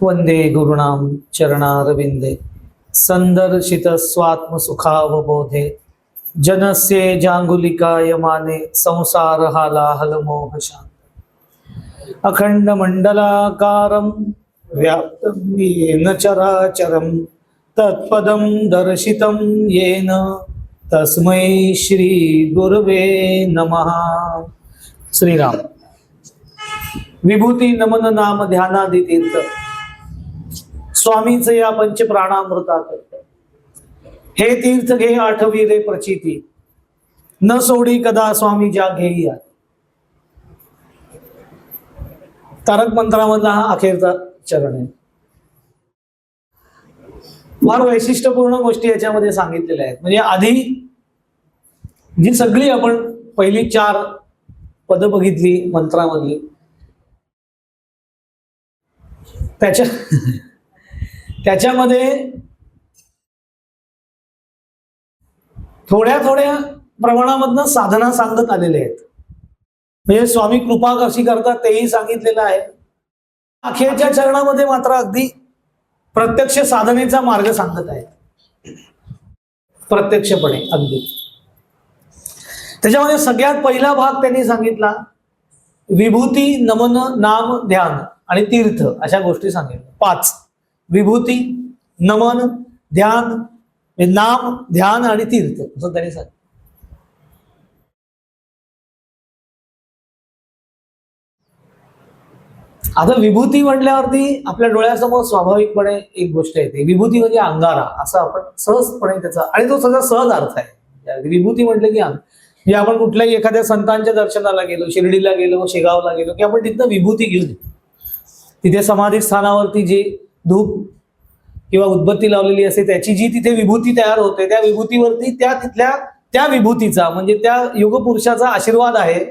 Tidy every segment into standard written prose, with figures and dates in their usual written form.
वंदे गुरुणाम चरणारविंदे संदर्शित स्वात्मसुखावबोधे जनस्य जांगुलिकाय माने संसार हालाहल मोह शांत अखंड मंडलाकारं व्याप्तं येन चराचरं तत्पदं दर्शितं येन तस्मै श्री गुरवे नमः। श्रीराम। विभूती नमन नाम ध्यानादि तीर्थ स्वामीच या पंचप्राणामृतात हे तीर्थ घे आठविले प्रचिती न सोडी कदा स्वामी ज्या घेई। तारक मंत्रामधला हा अखेरचा चरण आहे। फार वैशिष्ट्यपूर्ण गोष्टी याच्यामध्ये सांगितलेल्या आहेत। म्हणजे आधी जी सगळी आपण पहिली 4 पद बघितली मंत्रामधली त्याच्यामध्ये थोड्या प्रमाणामधनं साधना सांगत आलेले आहेत। म्हणजे स्वामी कृपा कशी करतात तेही सांगितलेलं आहे। अखेरच्या चरणामध्ये मात्र अगदी प्रत्यक्ष साधनेचा मार्ग सांगत आहेत, प्रत्यक्षपणे अगदी। त्याच्यामध्ये सगळ्यात पहिला भाग त्यांनी सांगितला विभूती नमन नाम ध्यान आणि तीर्थ अशा गोष्टी सांगितल्या। 5 विभूती नमन ध्यान नाम ध्यान आणि तीर्थ असं त्यांनी सांगितलं। आता विभूती म्हटल्यावरती आपल्या डोळ्यासमोर स्वाभाविकपणे एक गोष्ट येते, विभूती म्हणजे अंगारा असं आपण सहजपणे त्याचा, आणि तो सगळा सहज अर्थ आहे। विभूती म्हटलं की म्हणजे आपण कुठल्याही एखाद्या संतांच्या दर्शनाला गेलो, शिर्डीला गेलो, शेगावला गेलो की आपण तिथं विभूती घेऊन येतो। तिथे समाधी स्थानावरती जी धूप किंवा उदबत्ती लावलेली असते त्याची जी तिथे विभूती तयार होते, त्या विभूतीवरती त्या विभूतीचा म्हणजे त्या योगपुरुषाचा आशीर्वाद आहे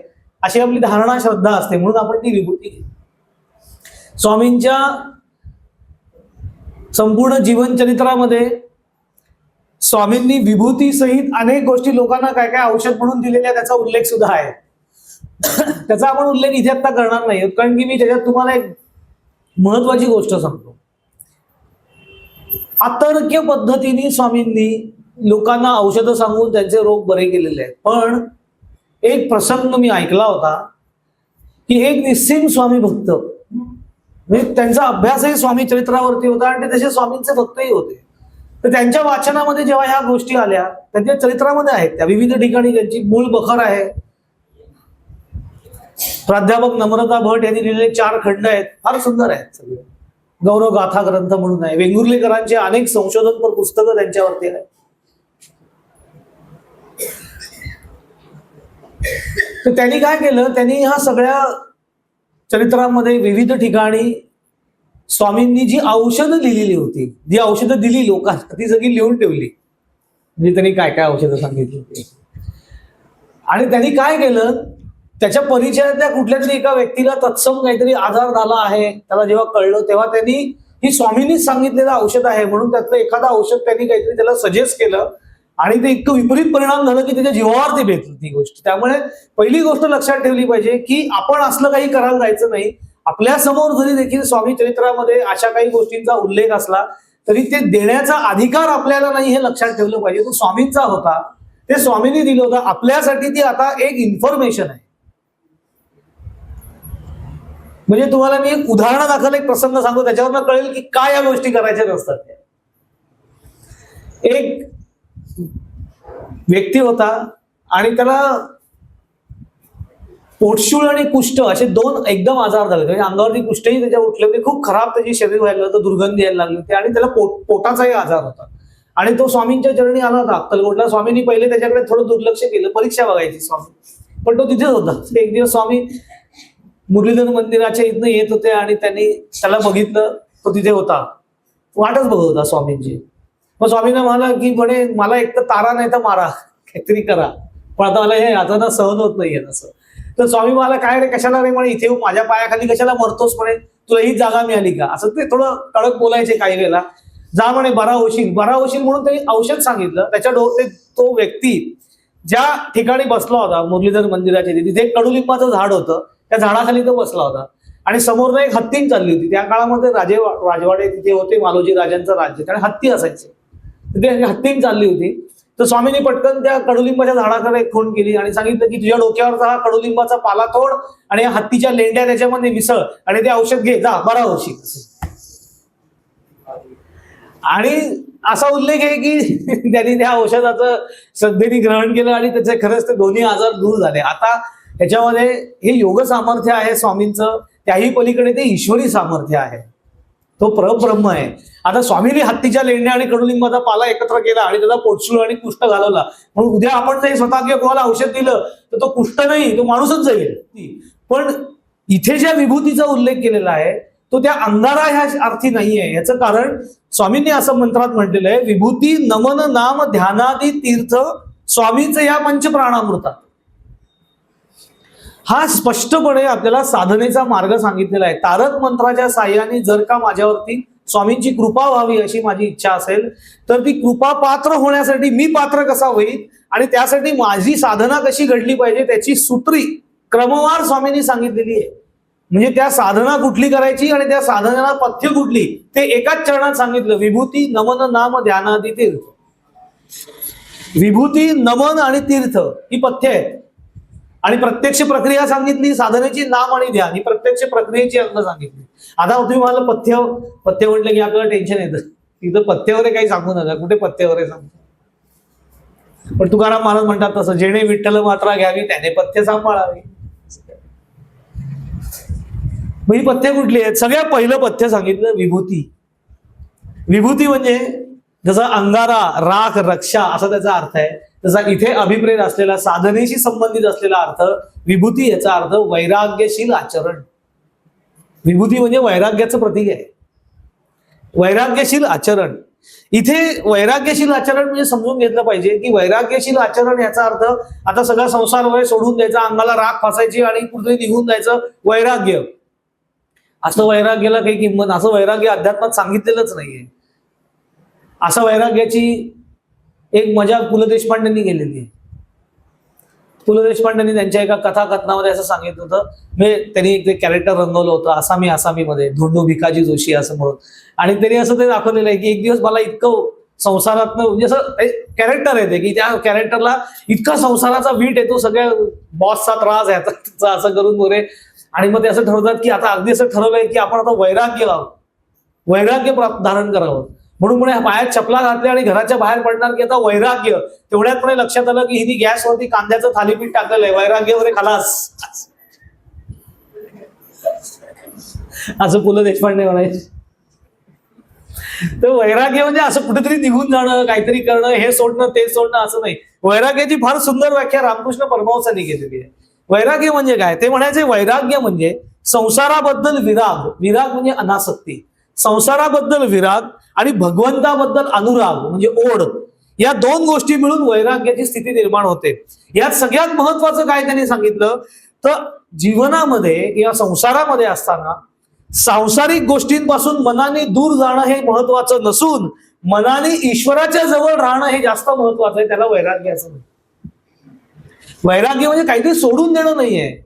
अशी आपली धारणा श्रद्धा असते, म्हणून आपण ती विभूती घेतो। स्वामींच्या संपूर्ण जीवन चरित्रामध्ये स्वामींनी विभूती सहित अनेक गोष्टी लोकांना काय काय औषध म्हणून दिलेल्या त्याचा उल्लेख सुद्धा आहे। त्याचा आपण उल्लेख इथे आता करणार नाही, कारण की मी त्याच्यात तुम्हाला एक महत्वाची गोष्ट सांगतो। अतर्क्य पद्धतीने स्वामींनी लोकांना औषधं सांगून त्यांचे रोग बरे केलेले आहेत। पण एक प्रसंग मी ऐकला होता की एक निस्सिम स्वामी भक्त, म्हणजे त्यांचा अभ्यासही स्वामी चरित्रावरती होता आणि ते तसे स्वामींचे भक्तही होते, तर त्यांच्या वाचनामध्ये जेव्हा ह्या गोष्टी आल्या त्यांच्या चरित्रामध्ये आहेत, त्या विविध ठिकाणी त्यांची मूळ बखर आहे। प्राध्यापक नम्रता भट यांनी लिहिलेले 4 खंड आहेत, फार सुंदर आहेत सगळे। गौरव गाथा ग्रंथ म्हणून आहे, वेंगुर्लेकरांचे अनेक संशोधनपर पुस्तकं त्यांच्यावरती आहेत। तर त्यांनी काय केलं, त्यांनी ह्या सगळ्या चरित्रामध्ये विविध ठिकाणी स्वामींनी जी औषधं लिहिलेली होती, जी औषधं दिली लोकांना, ती सगळी लिहून ठेवली। म्हणजे त्यांनी काय काय औषधं सांगितली होती आणि त्यांनी काय केलं, त्याच्या परिचयातल्या कुठल्या तरी एका व्यक्तीला तत्सम काहीतरी आजार झाला आहे, त्याला जेव्हा कळलं तेव्हा त्यांनी ही स्वामींनीच सांगितलेलं औषध आहे म्हणून त्यातलं एखादं औषध त्यांनी काहीतरी त्याला सजेस्ट केलं आणि ते इतकं विपरीत परिणाम झालं की त्याच्या जीवावर ते बेतली ती गोष्ट। त्यामुळे पहिली गोष्ट लक्षात ठेवली पाहिजे की आपण असलं काही करायला जायचं नाही। आपल्या समोर जरी देखील स्वामी चरित्रामध्ये अशा काही गोष्टींचा उल्लेख असला तरी ते देण्याचा अधिकार आपल्याला नाही हे लक्षात ठेवलं पाहिजे। तो स्वामींचा होता, ते स्वामींनी दिलं होतं, आपल्यासाठी ती आता एक इन्फॉर्मेशन आहे। म्हणजे तुम्हाला मी एक उदाहरणादाखल एक प्रसंग सांगतो, त्याच्यावर कळेल की काय या गोष्टी करायच्या नसतात। एक व्यक्ती होता आणि त्याला पोटशूळ आणि कुष्ठ असे 2 एकदम आजार झाले, म्हणजे अंगावरती कुष्ठही त्याच्या उठले होते, खूप खराब त्याची शरीर व्हायला होतं, दुर्गंधी यायला लागली होती आणि त्याला पोटाचाही आजार होता। आणि तो स्वामींच्या चरणी आला होता अक्कलकोटला। स्वामींनी पहिले त्याच्याकडे थोडं दुर्लक्ष केलं, परीक्षा बघायची स्वामी, पण तो तिथेच होता। एक दिवस स्वामी मुरलीधर मंदिराच्या इथनं येत होते आणि त्यांनी त्याला बघितलं, तो तिथे होता, वाटच बघत होता स्वामींची। मग स्वामींना म्हणाला की म्हणे मला एक तर तारा नाही तर मारा, काहीतरी करा, पण आता मला हे आता सहन होत नाहीये असं। तर स्वामी मला काय रे कशाला रे म्हणे, इथे माझ्या पायाखाली कशाला मरतोस म्हणे, तुला ही जागा मिळाली का, असं ते थोडं कडक बोलायचे काही वेळेला। जा म्हणे बरा होशील म्हणून त्यांनी औषध सांगितलं। त्याच्या तो व्यक्ती ज्या ठिकाणी बसला होता मुरलीधर मंदिराच्या तिथे एक कडुलिंबाचं झाड होतं, त्या झाडाखाली तो बसला होता आणि समोरनं एक हत्ती चालली होती. त्या काळामध्ये राजवाडे तिथे होते, मालोजी राजांचं राज्य, आणि हत्ती असायचे. तिथे हत्ती चालली होती. तर स्वामींनी पटकन त्या कडुलिंबाच्या झाडाकडे एक खूण केली आणि सांगितलं की तुझ्या डोक्यावरचा हा कडुलिंबाचा पाला तोड आणि या हत्तीच्या लेंड्या त्याच्यामध्ये मिसळ आणि ते औषध घे, जा बरा होशील. आणि असा उल्लेख आहे की त्यांनी त्या औषधाचं श्रद्धेने ग्रहण केलं आणि त्याचे खरंच ते दोन्ही आजार दूर झाले. आता ह्याच्यामध्ये हे योग सामर्थ्य आहे स्वामींचं, त्याही पलीकडे ते ईश्वरी सामर्थ्य आहे, तो परब्रह्म आहे. आता स्वामींनी हत्तीच्या लेंड्या आणि कडुलिंबाचा पाला एकत्र केला आणि त्याचा पोटसूळ आणि कुष्ठ घालवला, म्हणून उद्या आपण जर स्वतः किंवा कोणाला औषध दिलं तर तो कुष्ठ नाही, तो माणूसच जाईल. पण इथे ज्या विभूतीचा उल्लेख केलेला आहे तो त्या अंगारा ह्या अर्थी नाहीये. याचं कारण स्वामींनी असं मंत्रात म्हटलेलं आहे, विभूती नमन नाम ध्यानादी तीर्थ स्वामीचं या पंचप्राणामृतात. हा स्पष्टपणे आपल्याला साधनेचा मार्ग सांगितलेला आहे. तारक मंत्राच्या साह्याने जर का माझ्यावरती स्वामींची कृपा व्हावी अशी माझी इच्छा असेल तर ती कृपा पात्र होण्यासाठी मी पात्र कसा होईल आणि त्यासाठी माझी साधना कशी घडली पाहिजे त्याची सूत्री क्रमवार स्वामींनी सांगितलेली आहे. म्हणजे त्या साधना कुठली करायची आणि त्या साधनेला पथ्य कुठली ते एकाच चरणात सांगितलं. विभूती नमन नाम ध्यानादी तीर्थ. विभूती नमन आणि तीर्थ ही पथ्य आहेत आणि प्रत्यक्ष प्रक्रिया सांगितली, साधनेची नाम आणि ध्यान ही प्रत्यक्ष प्रक्रियेची अंग सांगितली. आता तुम्ही मला पथ्य म्हटलं की आपल्याला टेन्शन येतं, तिथं पथ्य वगैरे काही सांगू नका, कुठे पथ्य वगैरे सांगतो. पण तुकाराम महाराज म्हणतात तसं, जेणे विठ्ठल मात्रा घ्यावी त्याने पथ्य सांभाळावी. ही पथ्य कुठली आहेत? सगळ्यात पहिलं पथ्य सांगितलं विभूती. विभूती म्हणजे जसा अंगारा, राख, रक्षा असा त्याचा अर्थ आहे, तसा इथे अभिप्रेत असलेला साधनेशी संबंधित असलेला अर्थ विभूती याचा अर्थ वैराग्यशील आचरण. विभूती म्हणजे वैराग्याचं प्रतीक आहे, वैराग्यशील आचरण. इथे वैराग्यशील आचरण म्हणजे समजून घेतलं पाहिजे की वैराग्यशील आचरण याचा अर्थ आता सगळा संसार वगैरे सोडून द्यायचा, अंगाला राख फासायची आणि कुठेतरी निघून जायचं, वैराग्य. असं वैराग्याला काही किंमत, असं वैराग्य अध्यात्मात सांगितलेलंच नाहीये. असं वैराग्याची एक मजा पु ल देशपांडेंनी केलेली आहे. पु ल देशपांडेंनी त्यांच्या एका कथाकथनामध्ये असं सांगितलं होतं, म्हणजे त्यांनी एक कॅरेक्टर रंगवलं होतं आसामीमध्ये, धोंडू भिकाजी जोशी असं म्हणून. आणि त्यांनी असं ते दाखवलेलं आहे की एक दिवस मला इतकं संसारात म्हणजे असं कॅरेक्टर येते की त्या कॅरेक्टरला इतका संसाराचा वीट येतो, सगळ्या बॉसचा त्रास आहे असं करून वगैरे. आणि मग ते असं ठरवतात की आता अगदी असं ठरवलंय की आपण आता वैराग्य धारण करावं. म्हणून म्हणे पायात चपला घातल्या आणि घराच्या बाहेर पडणार की आता वैराग्य. तेवढ्यात पण लक्षात आलं की हिने गॅसवरती कांद्याचं थालीपीठ टाकलेलं आहे, वैराग्य वगैरे खलास असं पु ल देशपांडे म्हणायचे. तर वैराग्य म्हणजे असं कुठेतरी निघून जाणं, काहीतरी करणं, हे सोडणं ते सोडणं असं नाही. वैराग्याची फार सुंदर व्याख्या रामकृष्ण परमहंसांनी केलेली आहे. वैराग्य म्हणजे काय ते म्हणायचे, वैराग्य म्हणजे संसाराबद्दल विराग, विराग म्हणजे अनासक्ती, संसाराबद्दल विराग आणि भगवंताबद्दल अनुराग म्हणजे ओढ, या दोन गोष्टी मिळून वैराग्याची स्थिती निर्माण होते. यात सगळ्यात महत्वाचं काय त्यांनी सांगितलं तर जीवनामध्ये किंवा संसारामध्ये असताना सांसारिक गोष्टींपासून मनाने दूर जाणं हे महत्वाचं नसून मनाने ईश्वराच्या जवळ राहणं हे जास्त महत्वाचं आहे. त्याला वैराग्य असं नाही. वैराग्य म्हणजे काहीतरी सोडून देणं नाहीये,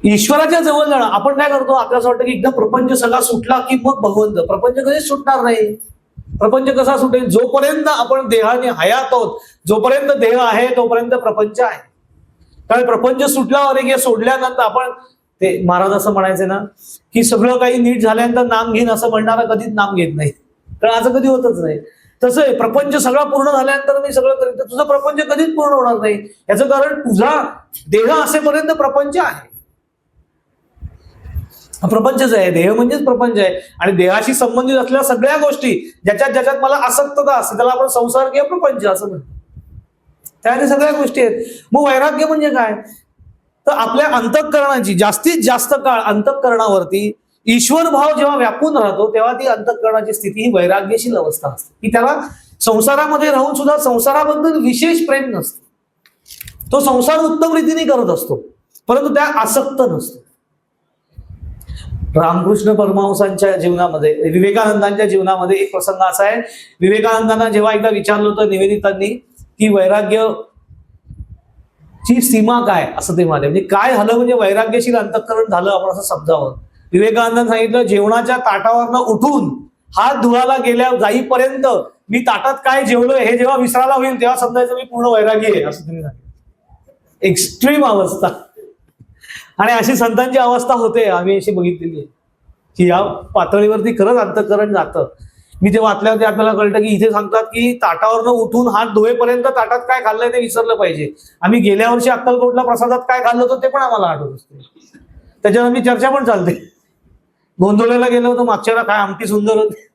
ईश्वराच्या जवळ जाणं. आपण काय करतो, आपल्याला असं वाटतं की एकदा प्रपंच सगळा सुटला की मग भगवंत. प्रपंच कधीच सुटणार नाही. प्रपंच कसा सुटेल? जोपर्यंत आपण देहाने हयात आहोत, जोपर्यंत देह आहे तोपर्यंत प्रपंच आहे. कारण प्रपंच सुटल्यावर सोडल्यानंतर आपण ते महाराज असं म्हणायचे ना की सगळं काही नीट झाल्यानंतर नाम घेईन असं म्हणणारा कधीच नाम घेत नाही, कारण असं कधी होतच नाही. तसं आहे, प्रपंच सगळा पूर्ण झाल्यानंतर मी सगळं करीन, तर तुझं प्रपंच कधीच पूर्ण होणार नाही. याचं कारण तुझा देह असेपर्यंत प्रपंच आहे. प्रपंचच आहे, देह म्हणजेच प्रपंच आहे. आणि देहाशी संबंधित असलेल्या सगळ्या गोष्टी ज्याच्यात मला आसक्तता असते त्याला आपण संसार किंवा प्रपंच असं म्हणतो. त्यामध्ये सगळ्या गोष्टी आहेत. मग वैराग्य म्हणजे काय तर आपल्या अंतःकरणाची जास्तीत जास्त काळ अंतःकरणावरती ईश्वर भाव जेव्हा व्यापून राहतो तेव्हा ती अंतःकरणाची स्थिती ही वैराग्यशील अवस्था असते, की त्याला संसारामध्ये राहून सुद्धा संसाराबद्दल विशेष प्रेम नसतं. तो संसार उत्तम रीतीने करत असतो परंतु त्या आसक्त नसतो. रामकृष्ण परमहंसांच्या जीवनामध्ये, विवेकानंदांच्या जीवनामध्ये एक प्रसंग असा आहे. विवेकानंदांना जेव्हा एकदा विचारलं होतं निवेदितांनी की वैराग्य ची सीमा काय असं ते म्हणाले. म्हणजे काय झालं म्हणजे वैराग्यशील अंतःकरण झालं आपण असं समजावं. विवेकानंदांनी सांगितलं जेवणाच्या ताटावरनं उठून हात धुवायला गेल्या जाईपर्यंत मी ताटात काय जेवलोय हे जेव्हा विसरायला होईल तेव्हा समजायचं मी पूर्ण वैरागी आहे असं तुम्ही सांगितलं. एक्स्ट्रीम अवस्था. आणि अशी संतांची अवस्था होते, आम्ही अशी बघितलेली आहे की या पातळीवरती खरंच अंतःकरण जातं. मी ते वाचल्यावरती आपल्याला कळतं की इथे सांगतात की ताटावरनं उठून हात धुवेपर्यंत ताटात काय खाल्लंय ते विसरलं पाहिजे. आम्ही गेल्या वर्षी अक्कलकोटला प्रसादात काय खाल्लं होतं ते पण आम्हाला आठवत असते. त्याच्यावर आम्ही चर्चा पण चालते. गोंधळाला गेलो होतो मागच्याला, काय आमटी सुंदर होती.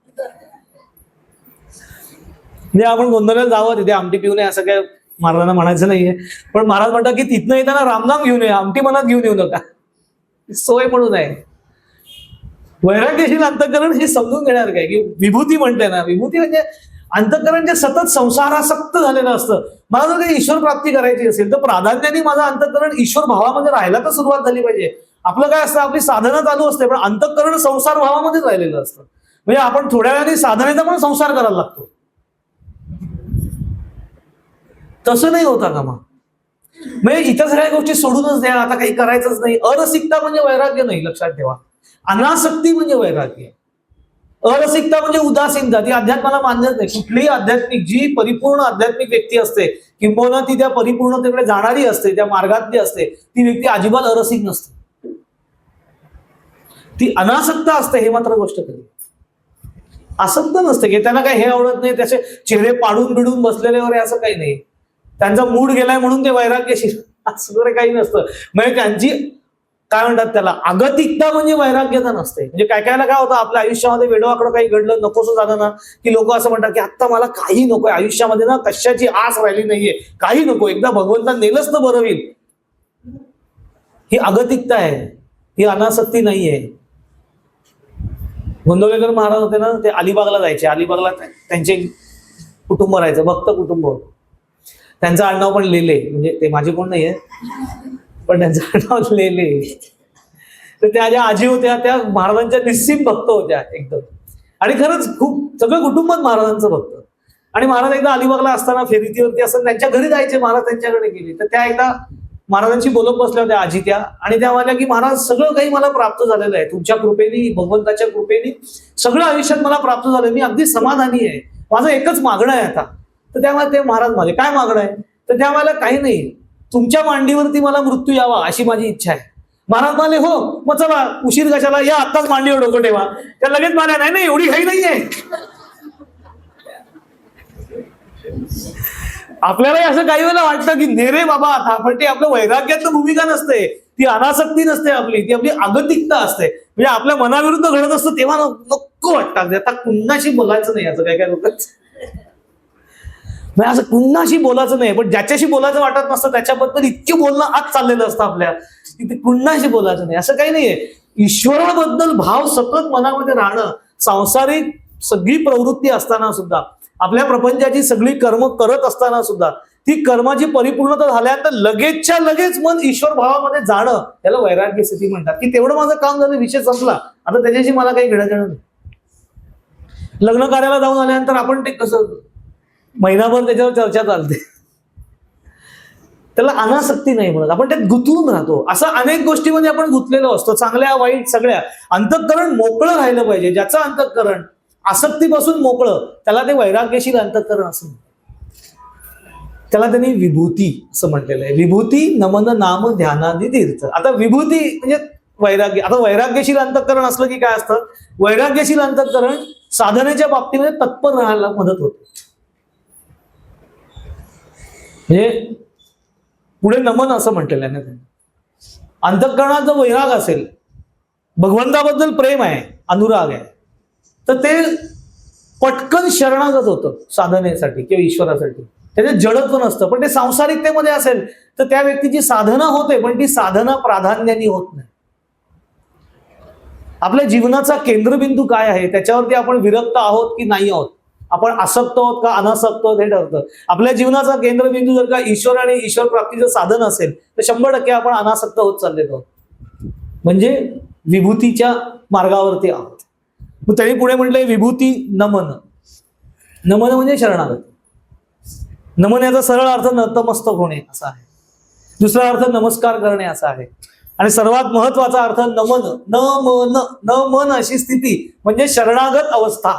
म्हणजे आपण गोंधळाला जावं तिथे आमटी पिऊ नये असं काय महाराजांना म्हणायचं नाहीये. पण महाराज म्हणतात की तिथनं येताना रामनाम घेऊन ये, आमटी मनात घेऊन येऊ नका, सोय म्हणून आहे. वैराग्यशील अंतःकरण हे समजून घेणार काय की विभूती म्हणते ना, विभूती म्हणजे अंतःकरण जे सतत संसारासक्त झालेलं असतं. मला जर काही ईश्वर प्राप्ती करायची असेल तर प्राधान्याने माझं अंतःकरण ईश्वर भावामध्ये राहायला तर सुरुवात झाली पाहिजे. आपलं काय असतं, आपली साधना चालू असते पण अंतःकरण संसार भावामध्येच राहिलेलं असतं. म्हणजे आपण थोड्या वेळाने साधनेचा पण संसार करायला लागतो. तसं नाही होता का मग? म्हणजे इतर सगळ्या गोष्टी सोडूनच द्या, आता काही करायचंच नाही. अरसिकता म्हणजे वैराग्य नाही, लक्षात ठेवा. अनासक्ती म्हणजे वैराग्य. अरसिकता म्हणजे उदासीनता, ती अध्यात्माला मान्यच नाही. कुठलीही आध्यात्मिक, जी परिपूर्ण आध्यात्मिक व्यक्ती असते किंबहुना ती त्या परिपूर्णतेकडे जाणारी असते, त्या मार्गातली असते, ती व्यक्ती अजिबात अरसिक नसते. ती अनासक्त असते, हे मात्र गोष्ट खरी. आसक्त नसते की त्यांना काही हे आवडत नाही, त्याचे चेहरे पाडून बिडून बसलेले वगैरे असं काही नाही. त्यांचा मूड गेलाय म्हणून ते वैराग्यशील असं वगैरे काही नसतं. म्हणजे त्यांची काय म्हणतात त्याला, आगतिकता म्हणजे वैराग्यता नसते. म्हणजे काय कायला काय होतं, आपल्या आयुष्यामध्ये वेडवाकडं काही घडलं, नकोसं झालं ना की लोक असं म्हणतात की आत्ता मला काही नकोय आयुष्यामध्ये, ना कशाची आस राहिली नाहीये, काही नको, एकदा भगवंता नेलंच तर बरं होईल. ही आगतिकता आहे, ही अनासक्ती नाहीये. गोंदवलेकर महाराज होते ना, ते अलिबागला जायचे. अलिबागला त्यांचे कुटुंब राहायचं, भक्त कुटुंब. त्यांचं आडनाव पण लेले, म्हणजे ते माझे कोण नाहीये पण त्यांचं आडनाव लेले. तर त्या ज्या आजी होत्या त्या महाराजांच्या निस्सीम भक्त होत्या एकदम. आणि खरंच खूप सगळं कुटुंबच महाराजांचं भक्त. आणि महाराज एकदा अलिबागला असताना फेरीतीवरती असताना त्यांच्या घरी जायचे, महाराज त्यांच्याकडे गेले. तर त्या एकदा महाराजांशी बोलत बसल्या होत्या आजी त्या, आणि त्या म्हणाल्या की महाराज सगळं काही मला प्राप्त झालेलं आहे, तुमच्या कृपेने, भगवंताच्या कृपेने सगळं आयुष्यात मला प्राप्त झालं, मी अगदी समाधानी आहे, माझं एकच मागणं आहे आता. तर त्यामुळे ते महाराज माझे काय मागणं आहे, तर त्या मला काही नाही, तुमच्या मांडीवरती मला मृत्यू यावा अशी माझी इच्छा आहे. महाराज म्हणाले हो मग चला, उशीर कशाला, या आत्ताच मांडीवर डोकं ठेवा. त्या लगेच म्हणाल्या नाही नाही एवढी घाई नाहीये. आपल्यालाही असं काही वेळेला वाटतं की नेरे बाबा आता, पण ते आपलं वैराग्यातलं भूमिका नसते, ती अनासक्ती नसते आपली, ती आपली आगतिकता असते. म्हणजे आपल्या मनाविरुद्ध घडत असतं तेव्हा नको वाटतं आता कुणाशी बोलायचं नाही. असं काय काय लोकांचं असं कुणाशी बोलायचं नाही, पण ज्याच्याशी बोलायचं वाटत नसतं त्याच्याबद्दल इतकं बोलणं आज चाललेलं असतं आपल्या, की ते कुणाशी बोलायचं नाही असं काही नाहीये. ईश्वराबद्दल भाव सतत मनामध्ये राहणं, सांसारिक सगळी प्रवृत्ती असताना सुद्धा, आपल्या प्रपंचाची सगळी कर्म करत असताना सुद्धा ती कर्माची परिपूर्णता झाल्यानंतर लगेचच्या लगेच मन ईश्वर भावामध्ये जाणं, त्याला वैराग्य स्थिती म्हणतात. की तेवढं माझं काम झालं, विषय संपला, आता त्याच्याशी मला काही घेणं देणं नाही. लग्न कार्याला जाऊन आल्यानंतर आपण ते कसं महिनाभर त्याच्यावर चर्चा चालते, त्याला अनासक्ती नाही म्हणत, आपण त्यात गुंतवून राहतो. असं अनेक गोष्टीमध्ये आपण गुंतलेलो असतो, चांगल्या वाईट सगळ्या. अंतःकरण मोकळं राहिलं पाहिजे. ज्याचं अंतःकरण आसक्तीपासून मोकळं, त्याला ते वैराग्यशील अंतःकरण असं म्हणतात. त्याला त्यांनी विभूती असं म्हटलेलं आहे. विभूती नमन नाम ध्यानादी तीर्थ. आता विभूती म्हणजे वैराग्य. आता वैराग्यशील अंतःकरण असलं की काय असतं, वैराग्यशील अंतःकरण साधनेच्या बाबतीमध्ये तत्पर राहायला मदत होते. म्हणजे पुढे नमन असं म्हटलेलं आहे ना त्यांनी. अंतःकरणात जर वैराग असेल, भगवंताबद्दल प्रेम आहे, अनुराग आहे, तर ते पटकन शरणागत होतं साधनेसाठी किंवा ईश्वरासाठी. त्याचे जडत्व नसतं. पण ते सांसारिकतेमध्ये असेल तर त्या व्यक्तीची साधना होते, पण ती साधना प्राधान्याने होत नाही. आपल्या जीवनाचा केंद्रबिंदू काय आहे, त्याच्यावरती आपण विरक्त आहोत की नाही आहोत, आपण आसक्त आहोत का अनासक्त आहोत हे ठरतं. आपल्या जीवनाचा केंद्रबिंदू जर का ईश्वर आणि ईश्वर प्राप्तीचं साधन असेल तर 100% आपण अनासक्त होत चाललेलो आहोत, म्हणजे विभूतीच्या मार्गावरती आहोत. मग त्यांनी पुढे म्हटलंय विभूती नमन. नमन म्हणजे शरणागती. नमन याचा सरळ अर्थ नतमस्तक होणे असा आहे. दुसरा अर्थ नमस्कार करणे असा आहे. आणि सर्वात महत्वाचा अर्थ नमन, न मन, न मन अशी स्थिती म्हणजे शरणागत अवस्था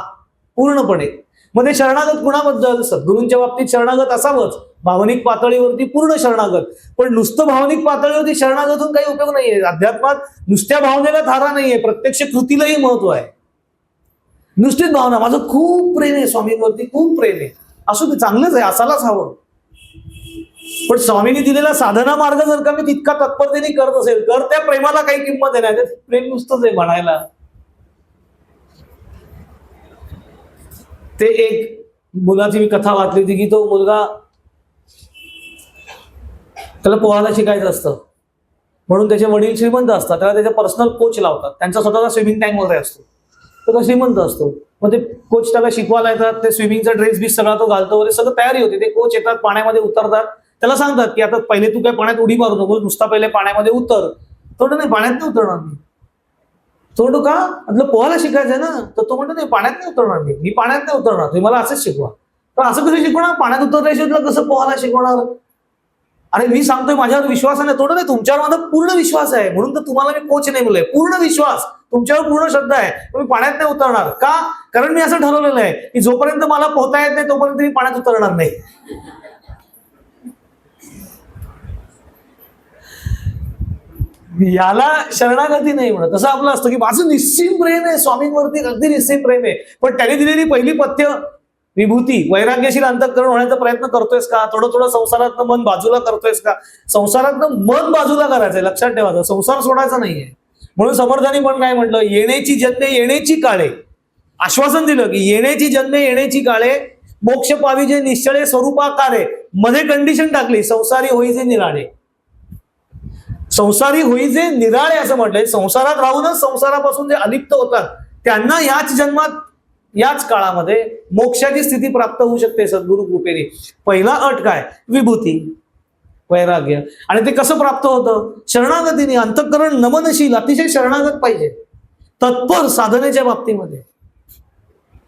पूर्णपणे. मग ते शरणागत कुणाबद्दल? सद्गुरूंच्या बाबतीत शरणागत असावंच, भावनिक पातळीवरती पूर्ण शरणागत. पण नुसतं भावनिक पातळीवरती शरणागत होऊन काही उपयोग नाहीये. अध्यात्मात नुसत्या भावनेला थारा नाहीये, प्रत्यक्ष कृतीलाही महत्व आहे. नुसतीच भावना, माझं खूप प्रेम आहे स्वामींवरती, खूप प्रेम आहे, असू दे, चांगलंच आहे, असायलाच हवं. पण स्वामींनी दिलेला साधना मार्ग जर का मी तितका तत्परतेने करत असेल तर त्या प्रेमाला काही किंमत आहे नाही. प्रेम नुसतंच आहे म्हणायला. ते एक मुलाची मी कथा वाचली होती की तो मुलगा, त्याला पोहायला शिकायचं असतं म्हणून त्याचे वडील श्रीमंत असतात, त्याला त्याचे पर्सनल कोच लावतात, त्यांचा स्वतःचा स्विमिंग टँक वगैरे असतो, तो श्रीमंत असतो. मग ते कोच त्याला शिकवायला येतात, ते स्विमिंगचा ड्रेस बीस सगळा तो घालतो वगैरे, सगळं तयारी होते. ते कोच येतात, पाण्यामध्ये उतरतात, त्याला सांगतात की आता पहिले तू काय पाण्यात उडी मारू नको, नुसता पहिले पाण्यामध्ये उतर. तो नाही, पाण्यात नाही उतरणार मी. तो म्हणतो का? म्हटलं पोहायला शिकायचंय ना. तर तो म्हणतो नाही, पाण्यात नाही उतरणार मी पाण्यात नाही उतरणार, तुम्ही मला असंच शिकवा. तर असं कसं शिकवणार? पाण्यात उतरल्याशिवाय तुला कसं पोहायला शिकवणार? अरे मी सांगतोय माझ्यावर विश्वास आहे. थोडं नाही, तुमच्यावर माझा पूर्ण विश्वास आहे म्हणून तर तुम्हाला मी कोच नाही बोललोय. पूर्ण विश्वास, तुमच्यावर पूर्ण श्रद्धा आहे, तुम्ही पाण्यात नाही उतरणार. का? कारण मी असं ठरवलेलं आहे की जोपर्यंत मला पोहता येत नाही तोपर्यंत मी पाण्यात उतरणार नाही. याला शरणागती नाही म्हणत. तसं आपलं असतं की माझं निश्चित प्रेम आहे स्वामींवरती, अगदी निश्चित प्रेम आहे. पण त्याने दिलेली पहिली पथ्य विभूती, वैराग्यशील अंतःकरण होण्याचा प्रयत्न करतोयस का? थोडं थोडं संसारातनं मन बाजूला करतोयस का? संसारातनं मन बाजूला करायचंय, लक्षात ठेवायचं, संसार सोडायचा नाहीये. म्हणून समर्थांनी पण काय म्हटलं, येण्याची जन्मे येण्याची काळे, आश्वासन दिलं की येण्याची जन्मे येण्याची काळे, मोक्ष पाविजे निश्चळे स्वरूपाकारे. मध्ये कंडिशन टाकली, संसारी होईजे निराळे. संसारी होईजे निराळे असं म्हटलंय. संसारात राहूनच संसारापासून जे अलिप्त होतात त्यांना याच जन्मात, याच काळामध्ये मोक्षाची स्थिती प्राप्त होऊ शकते सद्गुरु कृपेने. पहिला अट काय? विभूती, वैराग्य. आणि ते कसं प्राप्त होतं? शरणागतीने. अंतःकरण नमनशील, अतिशय शरणागत पाहिजे, तत्पर साधनेच्या बाबतीमध्ये.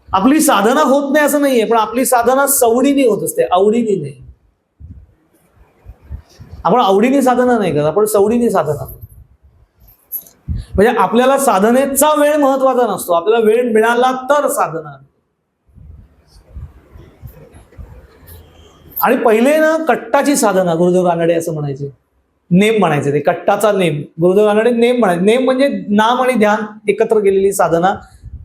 आपली साधना होत नाही असं नाहीये, पण आपली साधना सवडीने होत असते, आवडीने नाही. आपण आवडीने साधना नाही करत, आपण सवडीने साधना. म्हणजे आपल्याला साधनेचा वेळ महत्वाचा नसतो, आपल्याला वेळ मिळाला तर साधना. आणि पहिले ना कट्टाची साधना, गुरुदेव रानडे असं म्हणायचे, नेम म्हणायचे, ते कट्टाचा नेम. गुरुदेव रानडे नेम म्हणायचे. नेम म्हणजे नाम आणि ध्यान एकत्र केलेली साधना.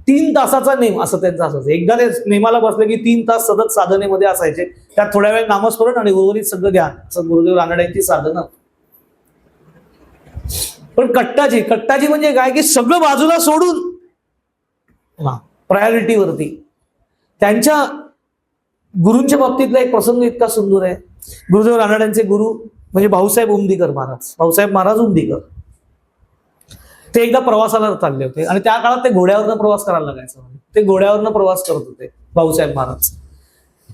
3 तासाचा नेम असं त्यांचं असायचं. एकदा ते नेमाला बसले की 3 तास सतत साधनेमध्ये असायचे. त्यात थोड्या वेळ नामस्मरण आणि उर्वरित सगळं ध्यान, असं गुरुदेव रानडेंची साधना. पण कट्टाची म्हणजे काय की सगळं बाजूला सोडून प्रायोरिटीवरती. त्यांच्या गुरूंच्या बाबतीतला एक प्रसंग इतका सुंदर आहे. गुरुदेव रानडेंचे गुरु म्हणजे भाऊसाहेब उमदीकर महाराज, भाऊसाहेब महाराज उमदीकर. ते एकदा प्रवासाला चालले होते आणि त्या काळात ते घोड्यावरनं प्रवास करायला लागायचा. ते घोड्यावरनं प्रवास करत होते भाऊसाहेब महाराज.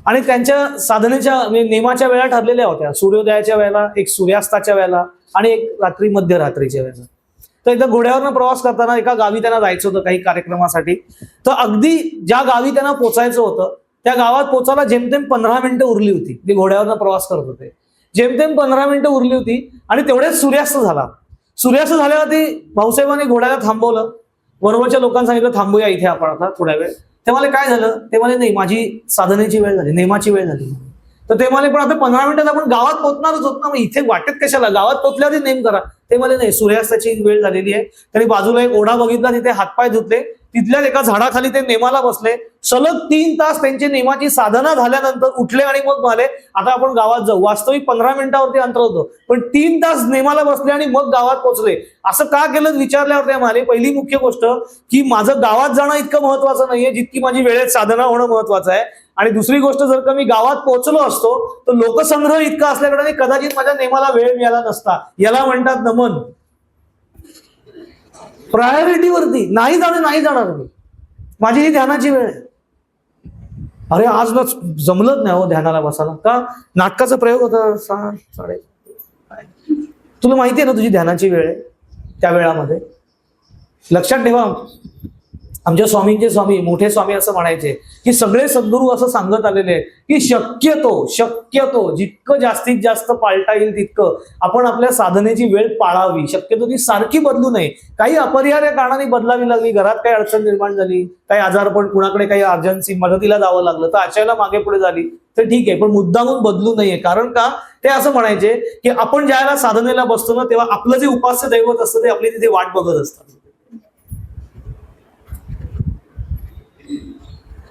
आणि त्यांच्या साधनेच्या म्हणजे नेमाच्या वेळा ठरलेल्या होत्या. सूर्योदयाच्या वेळेला, एक सूर्यास्ताच्या वेळेला आणि एक रात्री मध्यरात्रीच्या वेळेला. तर एकदा घोड्यावरनं प्रवास करताना एका गावी त्यांना जायचं होतं काही कार्यक्रमासाठी. तर अगदी ज्या गावी त्यांना पोचायचं होतं त्या गावात पोचायला जेमतेम 15 मिनिटं उरली होती. ते घोड्यावरनं प्रवास करत होते, जेमतेम 15 मिनिटं उरली होती आणि तेवढ्याच सूर्यास्त झाला. सूर्यास्त झाल्यावरती भाऊसाहेबांनी घोड्याला थांबवलं. बरोबरच्या लोकांना सांगितलं थांबूया इथे आपण आता थोड्या वेळ. ते मला काय झालं? ते मला नाही, माझी साधनेची वेळ झाली, नेमाची वेळ झाली. तर ते मला पण आता 15 मिनिटात आपण गावात पोहोचणारच होत ना, मग इथे वाटेत कशाला, गावात पोहोचल्यावर नेम करा. ते मला नाही, सूर्यास्ताची वेळ झालेली आहे. त्यांनी बाजूला एक ओढा बघितला, तिथे हातपाय धुतले, तिथल्याच एका झाडाखाली ते नेमाला बसले. सलग 3 तास त्यांची नेमाची साधना झाल्यानंतर उठले आणि मग म्हणाले आता आपण गावात जाऊ. वास्तविक 15 मिनिटावरती अंतर होतं, पण 3 तास नेमाला बसले आणि मग गावात पोहोचले. असं का केलं विचारल्यावर ते म्हणाले पहिली मुख्य गोष्ट की माझं गावात जाणं इतकं महत्वाचं नाहीये जितकी माझी वेळेत साधना होणं महत्वाचं आहे. आणि दुसरी गोष्ट, जर का मी गावात पोहोचलो असतो तर लोकसंग्रह इतका असल्याकडे कदाचित माझ्या नेमाला वेळ मिळाला नसता. याला म्हणतात नमन. प्रायोरिटीवरती नाही जाणार मी, माझी ही ध्यानाची वेळ आहे. अरे आज ना जमलंच नाही हो ध्यानाला बसायला, का नाटकाचा प्रयोग होता 6:30. तुला माहिती आहे ना तुझी ध्यानाची वेळ आहे त्या वेळामध्ये. लक्षात ठेवा, आमच्या स्वामींचे स्वामी मोठे स्वामी असं म्हणायचे की सगळे सद्गुरू असं सांगत आलेले आहेत की शक्यतो जितकं जास्तीत जास्त पाळता येईल तितकं आपण आपल्या साधनेची वेळ पाळावी. शक्यतो ती सारखी बदलू नये. काही अपरिहार्य कारणाने बदलावी लागली, घरात काही अडचण निर्माण झाली, काही आजारपण, कुणाकडे काही अर्जन्सी मदतीला जावं लागलं तर अचायला मागे पुढे झाली तर ठीक आहे, पण मुद्दामून बदलू नये. कारण का ते असं म्हणायचे की आपण ज्यावेळेला साधनेला बसतो ना तेव्हा आपलं जे उपास्य दैवत असतं ते आपली तिथे वाट बघत असतात.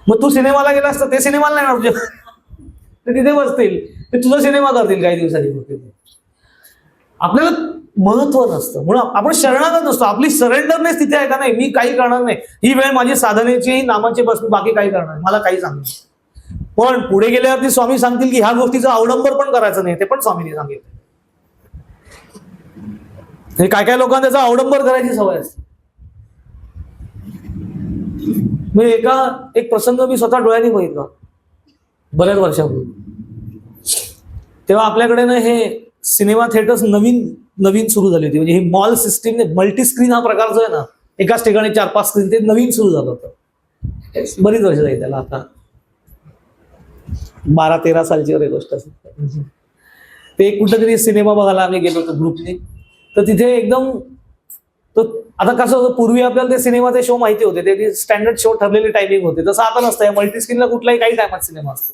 मग तू सिनेमाला गेला असता ते सिनेमाला नाही ना ते तिथे बसतील, ते तुझा सिनेमा करतील काही दिवसांनी. आपल्याला महत्व नसतं म्हणून आपण शरणागत नसतो. आपली सरेंडरनेस तिथे आहे का नाही, मी काही करणार नाही, ही वेळ माझी साधनेची नामाची बस, बाकी काही करणार नाही, मला काही सांगणार. पण पुढे गेल्यावरती स्वामी सांगतील की ह्या गोष्टीचा अवलंबर पण करायचं नाही, ते पण स्वामींनी सांगितलं. काय काय लोकांना त्याचा अवलंबर करायची सवय असते. म्हणजे एक प्रसंग मी स्वतः डोळ्यांनी बघितला बऱ्याच वर्षापूर्वी. तेव्हा आपल्याकडे ना हे सिनेमा थिएटर्स नवीन सुरू झाली होती. म्हणजे ही मॉल सिस्टीम, मल्टी स्क्रीन हा प्रकार जो आहे ना, एकाच ठिकाणी 4-5 स्क्रीन, ते नवीन सुरू झालं होतं. बरीच वर्ष झाली त्याला, आता 12-13 सालची वगैरे गोष्ट असेल. ते कुठेतरी सिनेमा बघायला आम्ही गेलो होतो ग्रुपने. तर तिथे एकदम आता कसं होतं, पूर्वी आपल्याला ते सिनेमाचे शो माहिती होते, ते स्टँडर्ड शो ठरलेले टायमिंग होते. तसं आता नसतं. मल्टी स्क्रीनला कुठलाही काही टायमात सिनेमा असतो,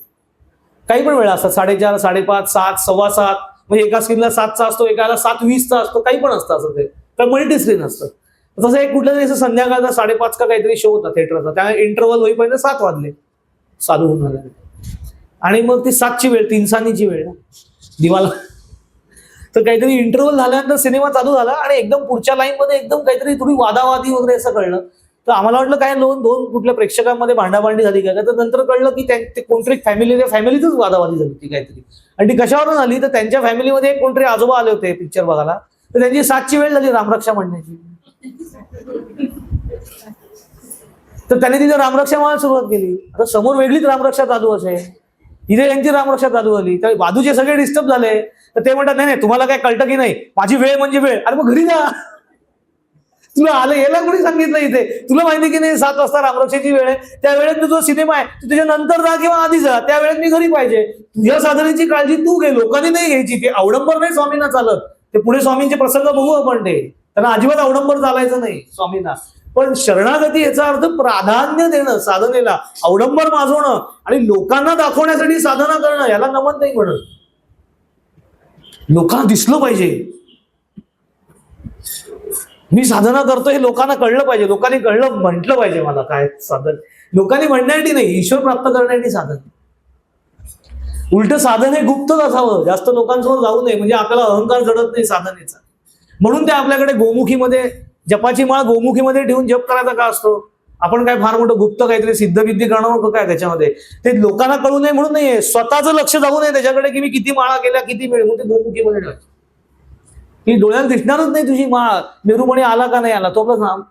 काही पण वेळा असतात, 4:30, 5:30, 7, 7:15. म्हणजे एका स्क्रीनला 7चा असतो, एकाला 7:20चा असतो, काही पण असतं असं. ते तर मल्टी स्क्रीन असतं. तसं एक कुठल्या तरी संध्याकाळचा 5:30 का काहीतरी शो होता थिएटरचा. त्या इंटरव्हल होईपर्यंत 7 वाजले चालू होऊन झाले. आणि मग ती 7ची वेळ, 3 सानीची वेळ दिवाला. तर काहीतरी इंटरव्हल झाल्यानंतर सिनेमा चालू झाला आणि एकदम पुढच्या लाईन मध्ये एकदम काहीतरी थोडी वादावादी वगैरे असं कळलं. तर आम्हाला वाटलं काय दोन कुठल्या प्रेक्षकांमध्ये भांडाभांडी झाली काय. तर नंतर कळलं की ते कोणतरी फॅमिलीतच वादावादी झाली होती काहीतरी. आणि ती कशावरून झाली तर त्यांच्या फॅमिलीमध्ये कोणतरी आजोबा आले होते पिक्चर बघायला. तर त्यांची 7ची वेळ झाली रामरक्षा म्हणण्याची. तर त्यांनी तिथे रामरक्षा म्हणायला सुरुवात केली. आता समोर वेगळीच रामरक्षा चालू असे, इथे त्यांची रामरक्षा चालू झाली. तर बाजूचे सगळे डिस्टर्ब झाले. तर ते म्हणतात नाही तुम्हाला काय कळतं की नाही, माझी वेळ म्हणजे वेळ. अरे मग घरी जा, तुला आलं यायला कोणी सांगितलं इथे? तुला माहिती की नाही 7 वाजता रामरक्षाची वेळ आहे, त्या वेळेत तुझा सिनेमा आहे, तू त्याच्या नंतर जा किंवा आधी जा, त्या वेळेत मी घरी पाहिजे. तुझ्या साधनेची काळजी तू घे, लोकांनी नाही घ्यायची. ते अवडंबर नाही स्वामींना चालत. ते पुढे स्वामींचे प्रसंग बघू आपण. ते त्यांना अजिबात अवडंबर चालायचं नाही स्वामींना. पण शरणागती याचा अर्थ प्राधान्य देणं साधनेला, अवडंबर माजवणं आणि लोकांना दाखवण्यासाठी साधना करणं, याला नमन नाही म्हणत. लोकांना दिसलं पाहिजे मी साधना करतो, हे लोकांना कळलं पाहिजे. लोकांनी कळलं, म्हटलं पाहिजे मला काय साधन. लोकांनी म्हणण्यासाठी नाही, ईश्वर प्राप्त करण्यासाठी साधन. उलट साधन हे गुप्तच असावं, जास्त लोकांसमोर जाऊ नये, म्हणजे आपल्याला अहंकार जडत नाही साधनेचा. म्हणून ते आपल्याकडे गोमुखीमध्ये जपाची माळ गोमुखीमध्ये ठेवून जप करायचा का असतो? आपण काय फार मोठं गुप्त काहीतरी सिद्धविद्या करणार काय त्याच्यामध्ये? ते लोकांना कळू नये म्हणून नाहीये, स्वतःचं लक्ष जाऊ नये त्याच्याकडे की मी किती माळा केल्या, किती मिळेल, म्हणून ते गोमुखीमध्ये ठेवायचं. की डोळ्याला दिसणारच नाही तुझी माळ, मेरुमणी आला का नाही आला तो आपलं नाम.